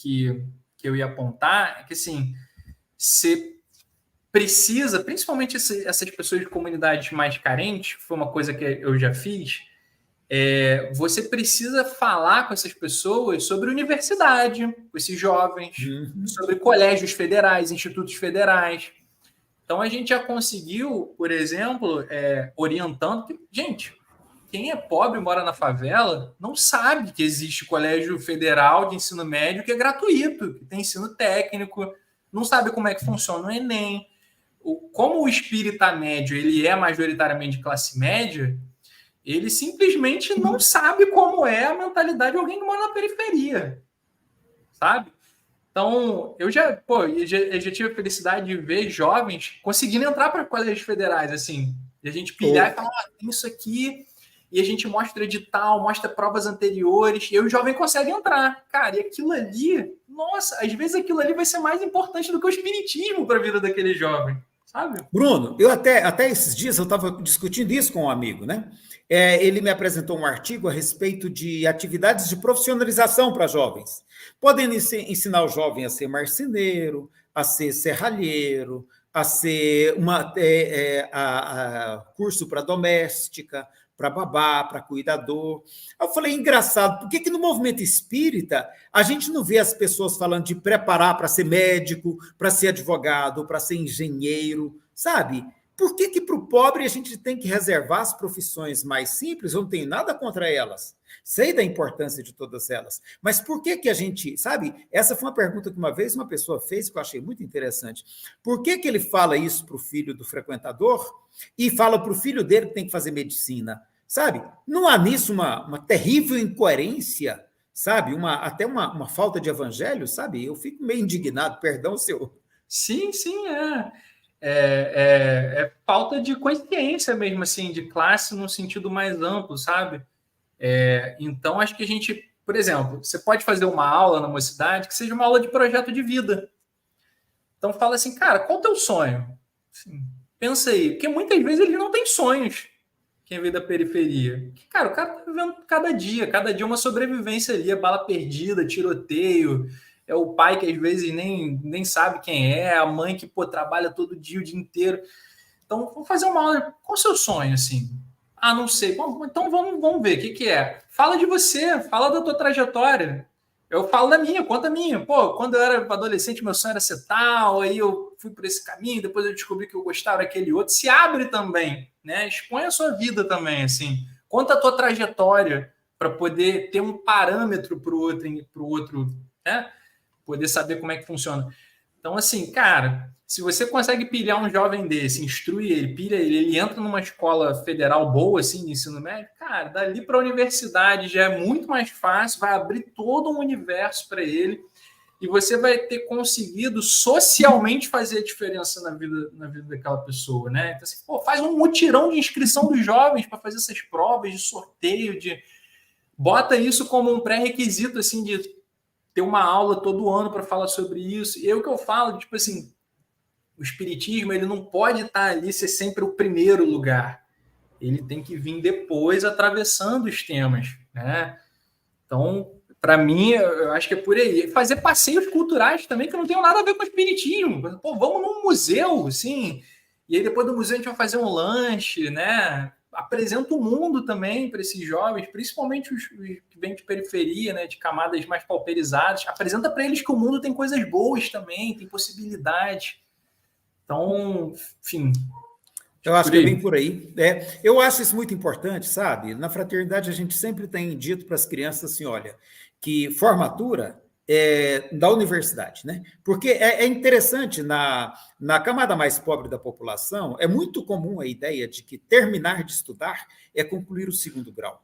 eu ia apontar é que, assim, você precisa, principalmente essas pessoas de comunidades mais carentes, foi uma coisa que eu já fiz, você precisa falar com essas pessoas sobre universidade, com esses jovens, sobre colégios federais, institutos federais. Então, a gente já conseguiu, por exemplo, orientando que, gente, quem é pobre e mora na favela não sabe que existe colégio federal de ensino médio que é gratuito, que tem ensino técnico, não sabe como é que funciona o Enem. Como o espírita médio ele é majoritariamente de classe média, ele simplesmente não sabe como é a mentalidade de alguém que mora na periferia, sabe? Então, eu já tive a felicidade de ver jovens conseguindo entrar para colégios federais, assim, e a gente pilhar e falar, tem isso aqui, e a gente mostra edital, mostra provas anteriores, e o jovem consegue entrar. Cara, e aquilo ali, nossa, às vezes aquilo ali vai ser mais importante do que o espiritismo para a vida daquele jovem, sabe? Bruno, eu até esses dias eu estava discutindo isso com um amigo, né? Ele me apresentou um artigo a respeito de atividades de profissionalização para jovens. Podem ensinar o jovem a ser marceneiro, a ser serralheiro, a ser curso para doméstica, para babá, para cuidador. Eu falei, engraçado, por que no movimento espírita a gente não vê as pessoas falando de preparar para ser médico, para ser advogado, para ser engenheiro, sabe? Por que para o pobre a gente tem que reservar as profissões mais simples? Eu não tenho nada contra elas. Sei da importância de todas elas. Mas por que a gente, sabe? Essa foi uma pergunta que uma vez uma pessoa fez que eu achei muito interessante. Por que ele fala isso para o filho do frequentador e fala para o filho dele que tem que fazer medicina? Sabe? Não há nisso uma terrível incoerência, sabe? Até uma falta de evangelho, sabe? Eu fico meio indignado, perdão, seu. Sim, é falta de consciência mesmo, assim, de classe no sentido mais amplo, sabe? Então, acho que a gente, por exemplo, você pode fazer uma aula na mocidade que seja uma aula de projeto de vida. Então, fala assim, cara, qual é o teu sonho? Assim, pensa aí, porque muitas vezes eles não têm sonhos, quem veio da periferia. Cara, o cara tá vivendo cada dia é uma sobrevivência ali, é bala perdida, tiroteio, é o pai que às vezes nem sabe quem é, a mãe que, trabalha todo dia, o dia inteiro. Então, vamos fazer uma aula. Qual é o seu sonho, assim? Ah, não sei. Bom, então, vamos ver. O que é? Fala de você, fala da tua trajetória. Eu falo da minha, conta a minha. Quando eu era adolescente, meu sonho era ser tal, aí eu fui por esse caminho, depois eu descobri que eu gostava daquele outro. Se abre também, né? Expõe a sua vida também, assim. Conta a tua trajetória para poder ter um parâmetro para o outro, né? Poder saber como é que funciona. Então, assim, cara, se você consegue pilhar um jovem desse, instruir ele, pilha ele entra numa escola federal boa, assim, de ensino médio, cara, dali para a universidade já é muito mais fácil, vai abrir todo um universo para ele e você vai ter conseguido socialmente fazer a diferença na vida daquela pessoa, né? Então, assim, faz um mutirão de inscrição dos jovens para fazer essas provas de sorteio, bota isso como um pré-requisito, assim, de ter uma aula todo ano para falar sobre isso. E é o que eu falo, tipo assim, o espiritismo ele não pode estar ali ser sempre o primeiro lugar. Ele tem que vir depois atravessando os temas, né? Então, para mim, eu acho que é por aí. Fazer passeios culturais também que não tem nada a ver com o espiritismo. Vamos num museu, assim, e aí depois do museu a gente vai fazer um lanche, né? Apresenta o mundo também para esses jovens, principalmente os que vêm de periferia, né, de camadas mais pauperizadas. Apresenta para eles que o mundo tem coisas boas também, tem possibilidades. Então, enfim. Eu acho que é bem por aí. Eu acho isso muito importante, sabe? Na fraternidade, a gente sempre tem dito para as crianças assim: olha, que formatura é da universidade, né? Porque é interessante, na camada mais pobre da população, é muito comum a ideia de que terminar de estudar é concluir o segundo grau.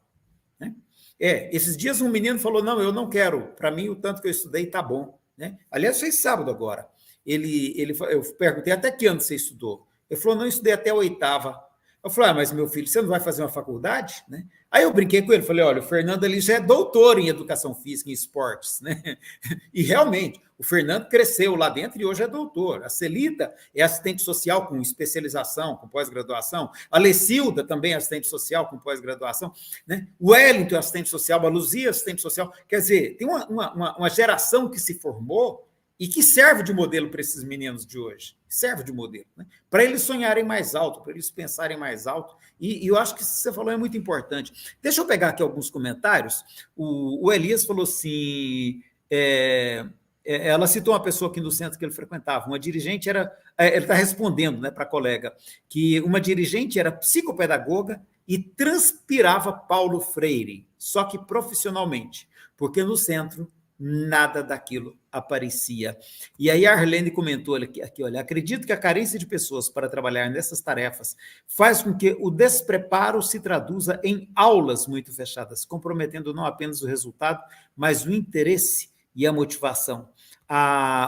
Né? Esses dias um menino falou: não, eu não quero, para mim o tanto que eu estudei está bom. Né? Aliás, fez sábado agora. Eu perguntei até que ano você estudou. Ele falou: não, estudei até a oitava. Eu falei: mas meu filho, você não vai fazer uma faculdade? Né? Aí eu brinquei com ele, falei: olha, o Fernando ali já é doutor em educação física, em esportes. Né? E realmente, o Fernando cresceu lá dentro e hoje é doutor. A Celita é assistente social com especialização, com pós-graduação. A Lecilda também é assistente social com pós-graduação. Né? O Wellington é assistente social, a Luzia é assistente social. Quer dizer, tem uma geração que se formou e que serve de modelo para esses meninos de hoje. Serve de modelo, né? Para eles sonharem mais alto, para eles pensarem mais alto. E eu acho que isso que você falou é muito importante. Deixa eu pegar aqui alguns comentários. O Elias falou assim... ela citou uma pessoa aqui no centro que ele frequentava, uma dirigente era... Ele está respondendo, né, para a colega, que uma dirigente era psicopedagoga e transpirava Paulo Freire, só que profissionalmente, porque no centro nada daquilo aparecia. E aí a Arlene comentou aqui, olha, acredito que a carência de pessoas para trabalhar nessas tarefas faz com que o despreparo se traduza em aulas muito fechadas, comprometendo não apenas o resultado, mas o interesse e a motivação.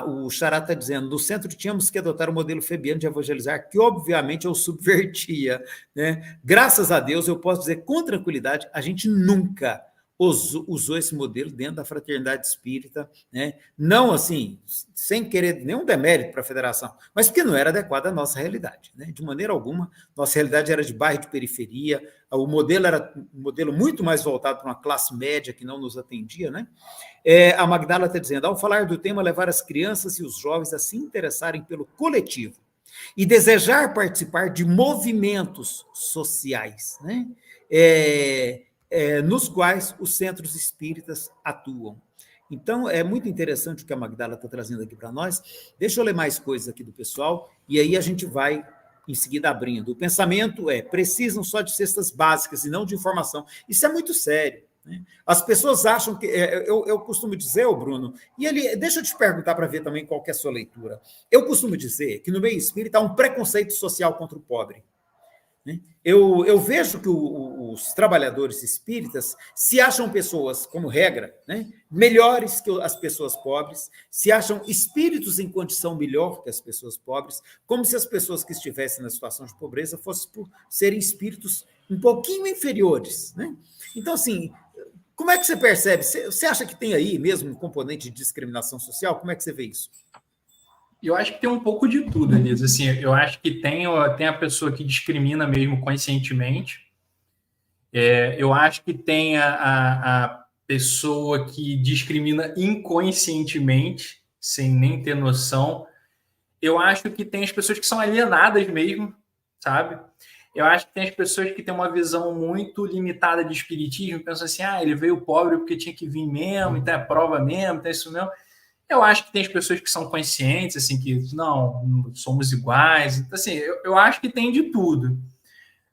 O Xará está dizendo, no centro tínhamos que adotar o modelo febiano de evangelizar, que obviamente eu subvertia, né? Graças a Deus, eu posso dizer com tranquilidade, a gente nunca usou esse modelo dentro da fraternidade espírita, né? Não assim, sem querer nenhum demérito para a federação, mas porque não era adequado à nossa realidade, né? De maneira alguma, nossa realidade era de bairro de periferia, o modelo era um modelo muito mais voltado para uma classe média que não nos atendia, né? A Magdala está dizendo, ao falar do tema, levar as crianças e os jovens a se interessarem pelo coletivo e desejar participar de movimentos sociais, né? Nos quais os centros espíritas atuam. Então, é muito interessante o que a Magdala está trazendo aqui para nós. Deixa eu ler mais coisas aqui do pessoal, e aí a gente vai, em seguida, abrindo. O pensamento precisam só de cestas básicas e não de informação. Isso é muito sério, né? As pessoas acham que... Eu costumo dizer, Bruno, e deixa eu te perguntar para ver também qual que é a sua leitura. Eu costumo dizer que no meio espírita há um preconceito social contra o pobre. Eu vejo que os trabalhadores espíritas se acham pessoas, como regra, né, melhores que as pessoas pobres, se acham espíritos em condição melhor que as pessoas pobres, como se as pessoas que estivessem na situação de pobreza fossem por serem espíritos um pouquinho inferiores, né? Então, assim, como é que você percebe? Você acha que tem aí mesmo um componente de discriminação social? Como é que você vê isso? Eu acho que tem um pouco de tudo, Elisa. Assim, eu acho que tem a pessoa que discrimina mesmo conscientemente. Eu acho que tem a pessoa que discrimina inconscientemente, sem nem ter noção. Eu acho que tem as pessoas que são alienadas mesmo, sabe? Eu acho que tem as pessoas que têm uma visão muito limitada de espiritismo, pensam assim, ele veio pobre porque tinha que vir mesmo, então é prova mesmo, então é isso mesmo. Eu acho que tem as pessoas que são conscientes, assim, que não somos iguais. Então, assim, eu acho que tem de tudo.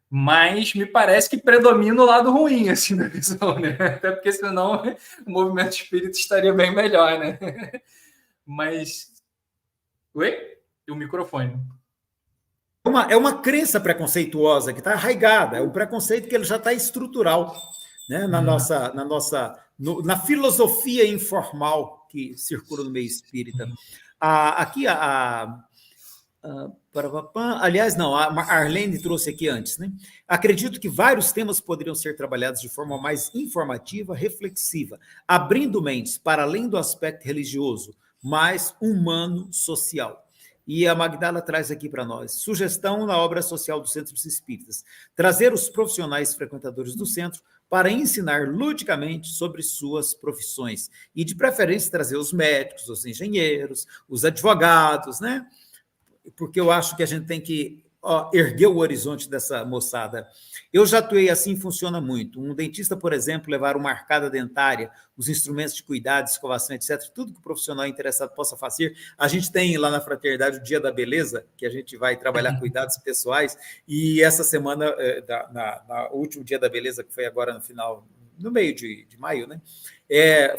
Mas me parece que predomina o lado ruim, assim, da visão, né? Até porque senão o movimento espírita estaria bem melhor, né? Mas... Oi? O microfone. É uma crença preconceituosa que está arraigada, é um preconceito que ele já está estrutural, né, na filosofia informal que circula no meio espírita. Aliás, não, a Arlene trouxe aqui antes, né? Acredito que vários temas poderiam ser trabalhados de forma mais informativa, reflexiva, abrindo mentes para além do aspecto religioso, mais humano, social. E a Magdala traz aqui para nós, sugestão na obra social dos centros espíritas, trazer os profissionais frequentadores do centro para ensinar ludicamente sobre suas profissões, e de preferência trazer os médicos, os engenheiros, os advogados, né? Porque eu acho que a gente tem que erguer o horizonte dessa moçada. Eu já atuei assim, funciona muito. Um dentista, por exemplo, levar uma arcada dentária, os instrumentos de cuidado, escovação, etc., tudo que o profissional interessado possa fazer. A gente tem lá na Fraternidade o Dia da Beleza, que a gente vai trabalhar cuidados pessoais, e essa semana, na último Dia da Beleza, que foi agora no meio de maio, né?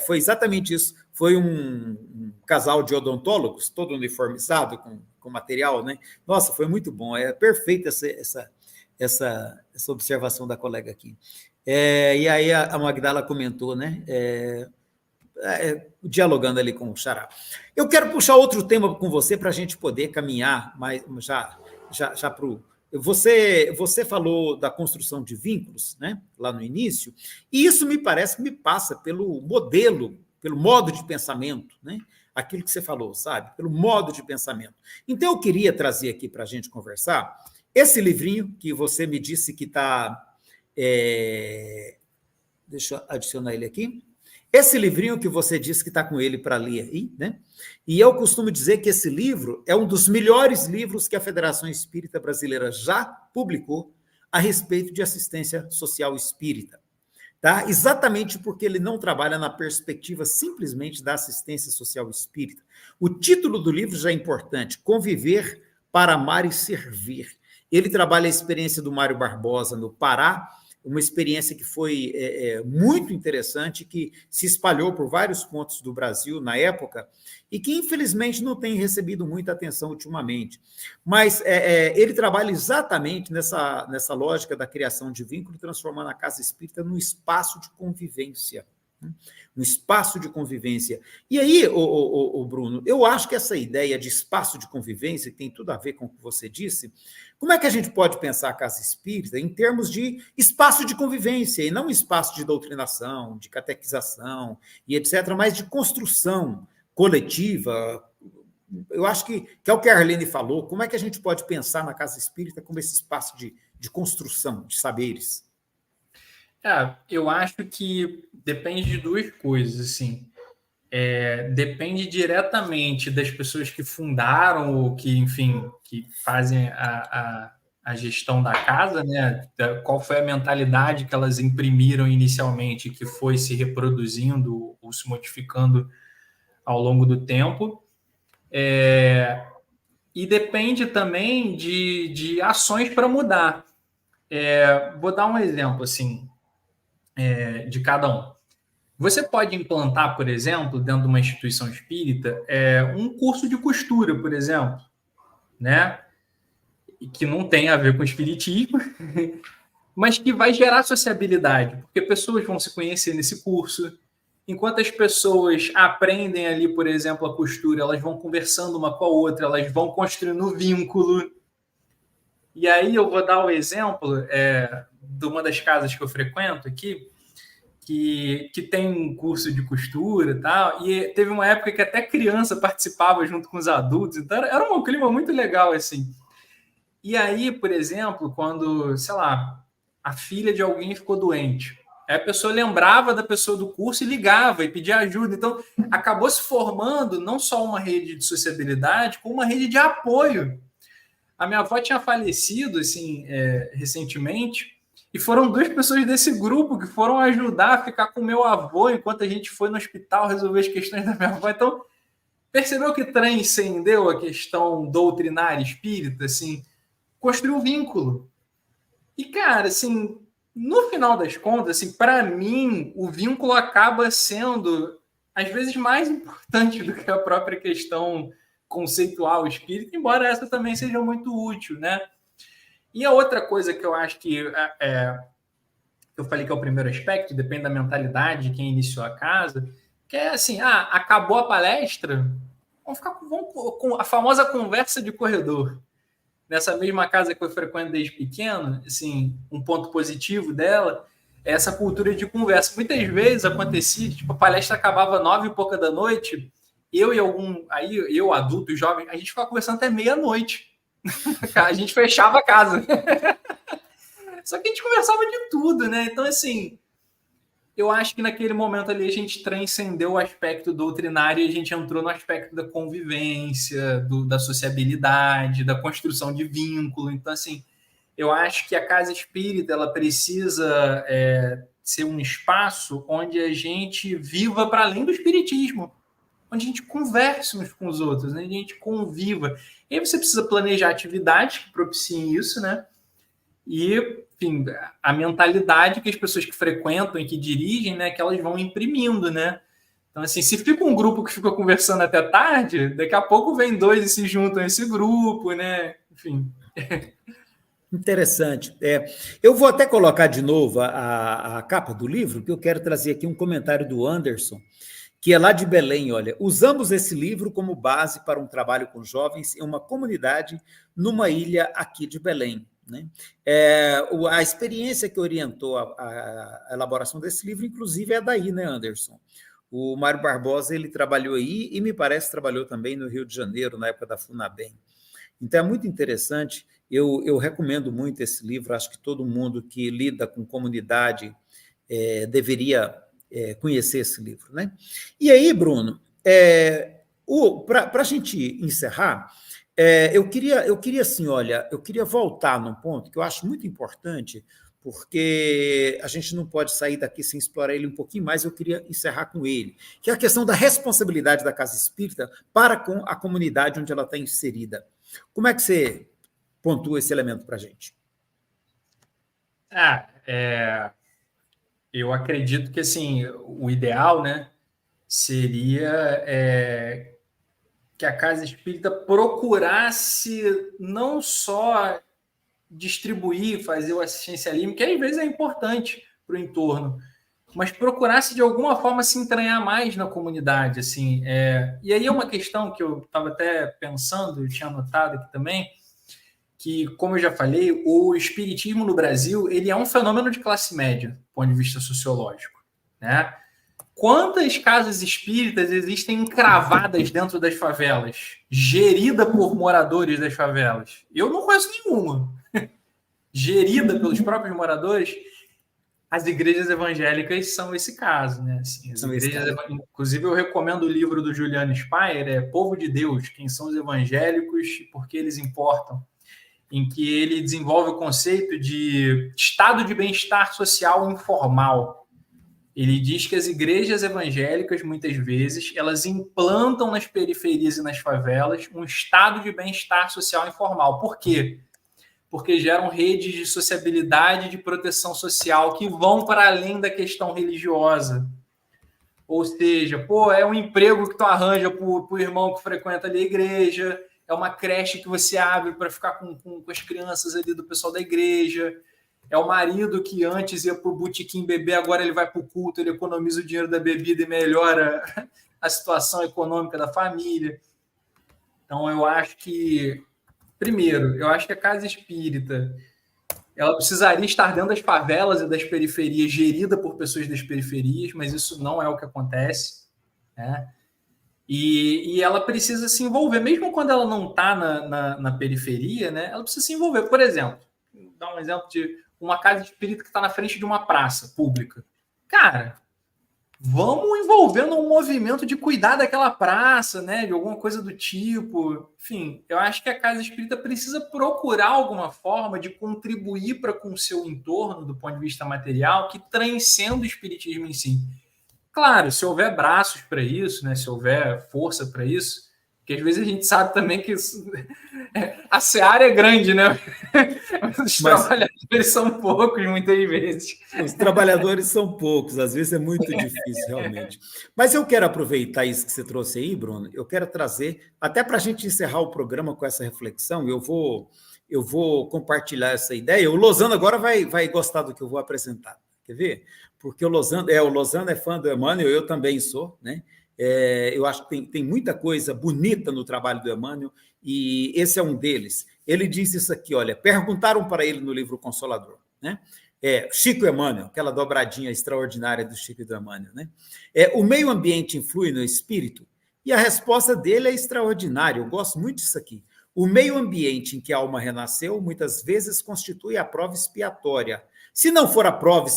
Foi exatamente isso. Foi um casal de odontólogos, todo uniformizado, com material, né? Nossa, foi muito bom. É perfeita essa observação da colega aqui. E aí a Magdala comentou, né? Dialogando ali com o Xará. Eu quero puxar outro tema com você para a gente poder caminhar mais já para o... Você falou da construção de vínculos, né, lá no início, e isso me parece que me passa pelo modelo, pelo modo de pensamento, né? Aquilo que você falou, sabe? Pelo modo de pensamento. Então, eu queria trazer aqui para a gente conversar esse livrinho que você me disse que está... Deixa eu adicionar ele aqui. Esse livrinho que você disse que está com ele para ler aí, né? E eu costumo dizer que esse livro é um dos melhores livros que a Federação Espírita Brasileira já publicou a respeito de assistência social espírita. Tá? Exatamente porque ele não trabalha na perspectiva simplesmente da assistência social espírita. O título do livro já é importante, Conviver para Amar e Servir. Ele trabalha a experiência do Mário Barbosa no Pará, uma experiência que foi muito interessante, que se espalhou por vários pontos do Brasil na época, e que, infelizmente, não tem recebido muita atenção ultimamente. Mas ele trabalha exatamente nessa lógica da criação de vínculo, transformando a casa espírita num espaço de convivência. Um espaço de convivência. E aí, Bruno, eu acho que essa ideia de espaço de convivência, que tem tudo a ver com o que você disse, como é que a gente pode pensar a casa espírita em termos de espaço de convivência, e não espaço de doutrinação, de catequização, e etc., mas de construção coletiva? Eu acho que é o que a Arlene falou. Como é que a gente pode pensar na casa espírita como esse espaço de construção, de saberes? Eu acho que depende de duas coisas, assim. Depende diretamente das pessoas que fundaram ou que, enfim, que fazem a gestão da casa, né? Qual foi a mentalidade que elas imprimiram inicialmente, que foi se reproduzindo ou se modificando ao longo do tempo. E depende também de ações para mudar. Vou dar um exemplo, assim, de cada um. Você pode implantar, por exemplo, dentro de uma instituição espírita, um curso de costura, por exemplo, né? Que não tem a ver com espiritismo, mas que vai gerar sociabilidade, porque pessoas vão se conhecer nesse curso. Enquanto as pessoas aprendem ali, por exemplo, a costura, elas vão conversando uma com a outra, elas vão construindo vínculo. E aí eu vou dar o exemplo de uma das casas que eu frequento aqui, que tem um curso de costura e tal, e teve uma época que até criança participava junto com os adultos, então era um clima muito legal, assim. E aí, por exemplo, quando, sei lá, a filha de alguém ficou doente, aí a pessoa lembrava da pessoa do curso e ligava e pedia ajuda. Então, acabou se formando não só uma rede de sociabilidade, como uma rede de apoio. A minha avó tinha falecido, assim, recentemente, e foram 2 pessoas desse grupo que foram ajudar a ficar com o meu avô enquanto a gente foi no hospital resolver as questões da minha avó. Então, percebeu que transcendeu a questão doutrinária espírita, assim, construiu um vínculo. E, cara, assim, no final das contas, assim, para mim, o vínculo acaba sendo, às vezes, mais importante do que a própria questão conceitual espírita, embora essa também seja muito útil, né? E a outra coisa que eu acho que eu falei que é o primeiro aspecto, depende da mentalidade de quem iniciou a casa, que é assim, acabou a palestra, vamos ficar com a famosa conversa de corredor. Nessa mesma casa que eu frequento desde pequeno, assim, um ponto positivo dela é essa cultura de conversa. Muitas vezes acontecia, tipo, a palestra acabava 9 e pouca da noite, eu adulto, jovem, a gente ficava conversando até meia-noite. A gente fechava a casa. Só que a gente conversava de tudo, né? Então, assim, eu acho que naquele momento ali a gente transcendeu o aspecto doutrinário e a gente entrou no aspecto da convivência, da sociabilidade, da construção de vínculo. Então, assim, eu acho que a casa espírita ela precisa ser um espaço onde a gente viva para além do espiritismo, onde a gente converse uns com os outros, né? Onde a gente conviva. E aí você precisa planejar atividades que propiciem isso, né? E, enfim, a mentalidade que as pessoas que frequentam e que dirigem, né, que elas vão imprimindo, né? Então, assim, se fica um grupo que fica conversando até tarde, daqui a pouco vem 2 e se juntam a esse grupo, né? Enfim. Interessante. Eu vou até colocar de novo a capa do livro, que eu quero trazer aqui um comentário do Anderson, que é lá de Belém. Olha, usamos esse livro como base para um trabalho com jovens em uma comunidade numa ilha aqui de Belém. Né? A experiência que orientou a elaboração desse livro, inclusive, é daí, né, Anderson? O Mário Barbosa, ele trabalhou aí e, me parece, trabalhou também no Rio de Janeiro, na época da FUNABEM. Então, é muito interessante. Eu recomendo muito esse livro. Acho que todo mundo que lida com comunidade deveria conhecer esse livro. Né? E aí, Bruno, para a gente encerrar, eu queria assim, olha, eu queria voltar num ponto que eu acho muito importante, porque a gente não pode sair daqui sem explorar ele um pouquinho mais. Eu queria encerrar com ele, que é a questão da responsabilidade da casa espírita para com a comunidade onde ela está inserida. Como é que você pontua esse elemento para a gente? Eu acredito que assim, o ideal, né, seria que a casa espírita procurasse não só distribuir, fazer o assistencialismo, que às vezes é importante para o entorno, mas procurasse de alguma forma se entranhar mais na comunidade, assim. E aí é uma questão que eu estava até pensando, eu tinha anotado aqui também, que, como eu já falei, o espiritismo no Brasil ele é um fenômeno de classe média, do ponto de vista sociológico, né? Quantas casas espíritas existem encravadas dentro das favelas, gerida por moradores das favelas? Eu não conheço nenhuma. Gerida pelos próprios moradores. As igrejas evangélicas são esse caso, né? Assim, inclusive, eu recomendo o livro do Juliano Speyer, Povo de Deus, quem são os evangélicos e por que eles importam, em que ele desenvolve o conceito de estado de bem-estar social informal. Ele diz que as igrejas evangélicas, muitas vezes, elas implantam nas periferias e nas favelas um estado de bem-estar social informal. Por quê? Porque geram redes de sociabilidade e de proteção social que vão para além da questão religiosa. Ou seja, é um emprego que tu arranja para o irmão que frequenta ali a igreja, é uma creche que você abre para ficar com as crianças ali do pessoal da igreja, é o marido que antes ia para o botequim beber, agora ele vai para o culto, ele economiza o dinheiro da bebida e melhora a situação econômica da família. Então, eu acho que, primeiro, eu acho que a casa espírita ela precisaria estar dentro das favelas e das periferias, gerida por pessoas das periferias, mas isso não é o que acontece, né? E ela precisa se envolver, mesmo quando ela não está na periferia, né? Ela precisa se envolver. Por exemplo, vou dar um exemplo de uma casa espírita que está na frente de uma praça pública. Cara, vamos envolvendo um movimento de cuidar daquela praça, né? De alguma coisa do tipo. Enfim, eu acho que a casa espírita precisa procurar alguma forma de contribuir para com o seu entorno, do ponto de vista material, que transcenda o espiritismo em si. Claro, se houver braços para isso, né? Se houver força para isso, porque às vezes a gente sabe também que a seara é grande, né? Os trabalhadores são poucos, muitas vezes. Os trabalhadores são poucos, às vezes é muito difícil, realmente. Mas eu quero aproveitar isso que você trouxe aí, Bruno, eu quero trazer, até para a gente encerrar o programa com essa reflexão, eu vou compartilhar essa ideia. O Lozano agora vai gostar do que eu vou apresentar. Quer ver? Porque o Lozano é fã do Emmanuel, eu também sou, né? Eu acho que tem muita coisa bonita no trabalho do Emmanuel, e esse é um deles. Ele diz isso aqui, olha, perguntaram para ele no livro Consolador, né? Chico Emmanuel, aquela dobradinha extraordinária do Chico e do Emmanuel, né? O meio ambiente influi no espírito? E a resposta dele é extraordinária, eu gosto muito disso aqui. O meio ambiente em que a alma renasceu, muitas vezes constitui a prova expiatória. Se não for a prova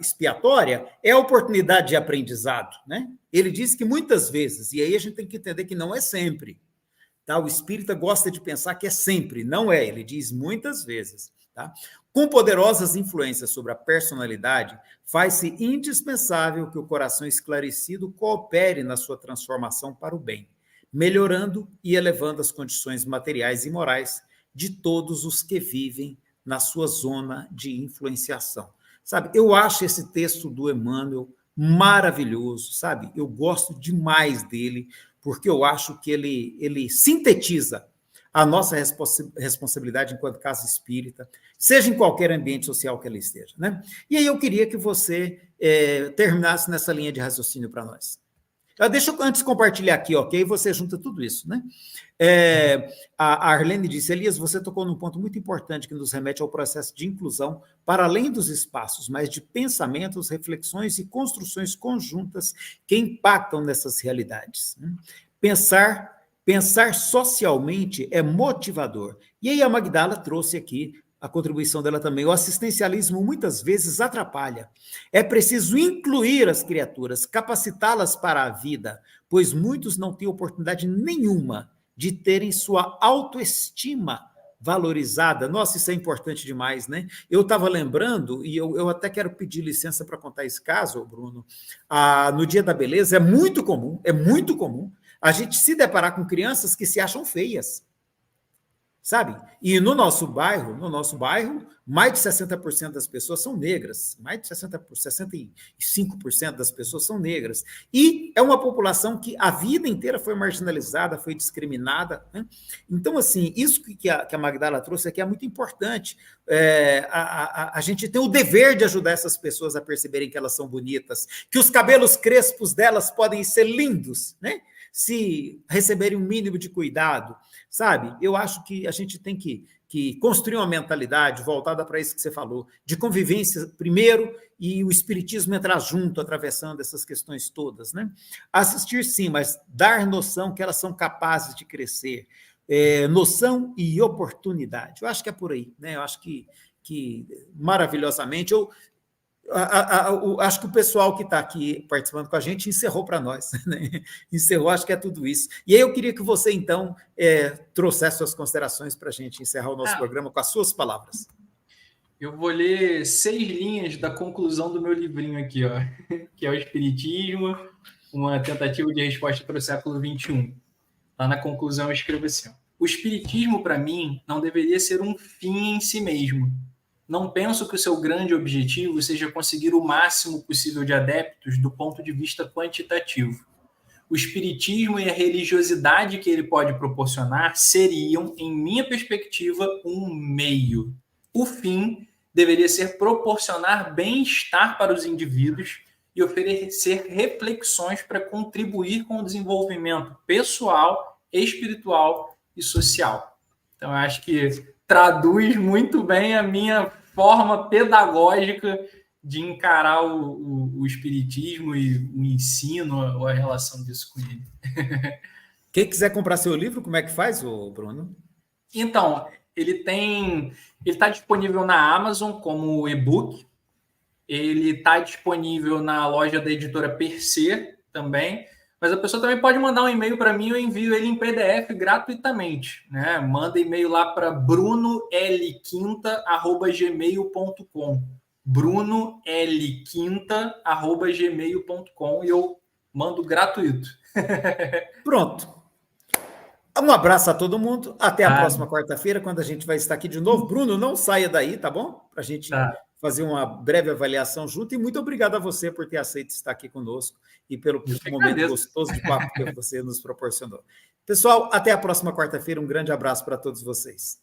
expiatória, é a oportunidade de aprendizado, né? Ele diz que muitas vezes, e aí a gente tem que entender que não é sempre, tá? O espírita gosta de pensar que é sempre, não é, ele diz muitas vezes, tá? Com poderosas influências sobre a personalidade, faz-se indispensável que o coração esclarecido coopere na sua transformação para o bem, melhorando e elevando as condições materiais e morais de todos os que vivem na sua zona de influenciação. Sabe, eu acho esse texto do Emmanuel maravilhoso, sabe? Eu gosto demais dele, porque eu acho que ele sintetiza a nossa responsabilidade enquanto casa espírita, seja em qualquer ambiente social que ela esteja, né? E aí eu queria que você terminasse nessa linha de raciocínio para nós. Deixa eu antes compartilhar aqui, ok? Você junta tudo isso, né? A Arlene disse, Elias, você tocou num ponto muito importante que nos remete ao processo de inclusão para além dos espaços, mas de pensamentos, reflexões e construções conjuntas que impactam nessas realidades. Pensar socialmente é motivador. E aí a Magdala trouxe aqui a contribuição dela também. O assistencialismo muitas vezes atrapalha. É preciso incluir as criaturas, capacitá-las para a vida, pois muitos não têm oportunidade nenhuma de terem sua autoestima valorizada. Nossa, isso é importante demais, né? Eu estava lembrando, e eu até quero pedir licença para contar esse caso, Bruno. No Dia da Beleza é muito comum a gente se deparar com crianças que se acham feias. sabe? E no nosso bairro, mais de 60% das pessoas são negras, mais de 65% das pessoas são negras. E é uma população que a vida inteira foi marginalizada, foi discriminada, né? Então, assim, isso que a Magdala trouxe aqui é muito importante. A gente tem o dever de ajudar essas pessoas a perceberem que elas são bonitas, que os cabelos crespos delas podem ser lindos, né? Se receberem um mínimo de cuidado, sabe? Eu acho que a gente tem que construir uma mentalidade voltada para isso que você falou, de convivência primeiro e o espiritismo entrar junto, atravessando essas questões todas, né? Assistir sim, mas dar noção que elas são capazes de crescer, noção e oportunidade. Eu acho que é por aí, né? Eu acho que maravilhosamente, acho que o pessoal que está aqui participando com a gente encerrou para nós, né? Encerrou, acho que é tudo isso. E aí eu queria que você, então, trouxesse suas considerações para a gente encerrar o nosso programa com as suas palavras. Eu vou ler 6 linhas da conclusão do meu livrinho aqui, ó, que é o Espiritismo, uma tentativa de resposta para o século XXI. Lá na conclusão eu escrevo assim, ó: o Espiritismo, para mim, não deveria ser um fim em si mesmo. Não penso que o seu grande objetivo seja conseguir o máximo possível de adeptos do ponto de vista quantitativo. O espiritismo e a religiosidade que ele pode proporcionar seriam, em minha perspectiva, um meio. O fim deveria ser proporcionar bem-estar para os indivíduos e oferecer reflexões para contribuir com o desenvolvimento pessoal, espiritual e social. Então, eu acho que traduz muito bem a minha forma pedagógica de encarar o espiritismo e o ensino, ou a relação disso com ele. Quem quiser comprar seu livro, como é que faz, Bruno? Então, ele está disponível na Amazon como e-book, ele está disponível na loja da editora Per Se também, mas a pessoa também pode mandar um e-mail para mim, eu envio ele em PDF gratuitamente, né? Manda e-mail lá para brunolquinta@gmail.com, brunolquinta@gmail.com, e eu mando gratuito. Pronto. Um abraço a todo mundo. Até a próxima quarta-feira, quando a gente vai estar aqui de novo. Bruno, não saia daí, tá bom? Para a gente fazer uma breve avaliação junto. E muito obrigado a você por ter aceito estar aqui conosco e pelo momento gostoso de papo que você nos proporcionou. Pessoal, até a próxima quarta-feira. Um grande abraço para todos vocês.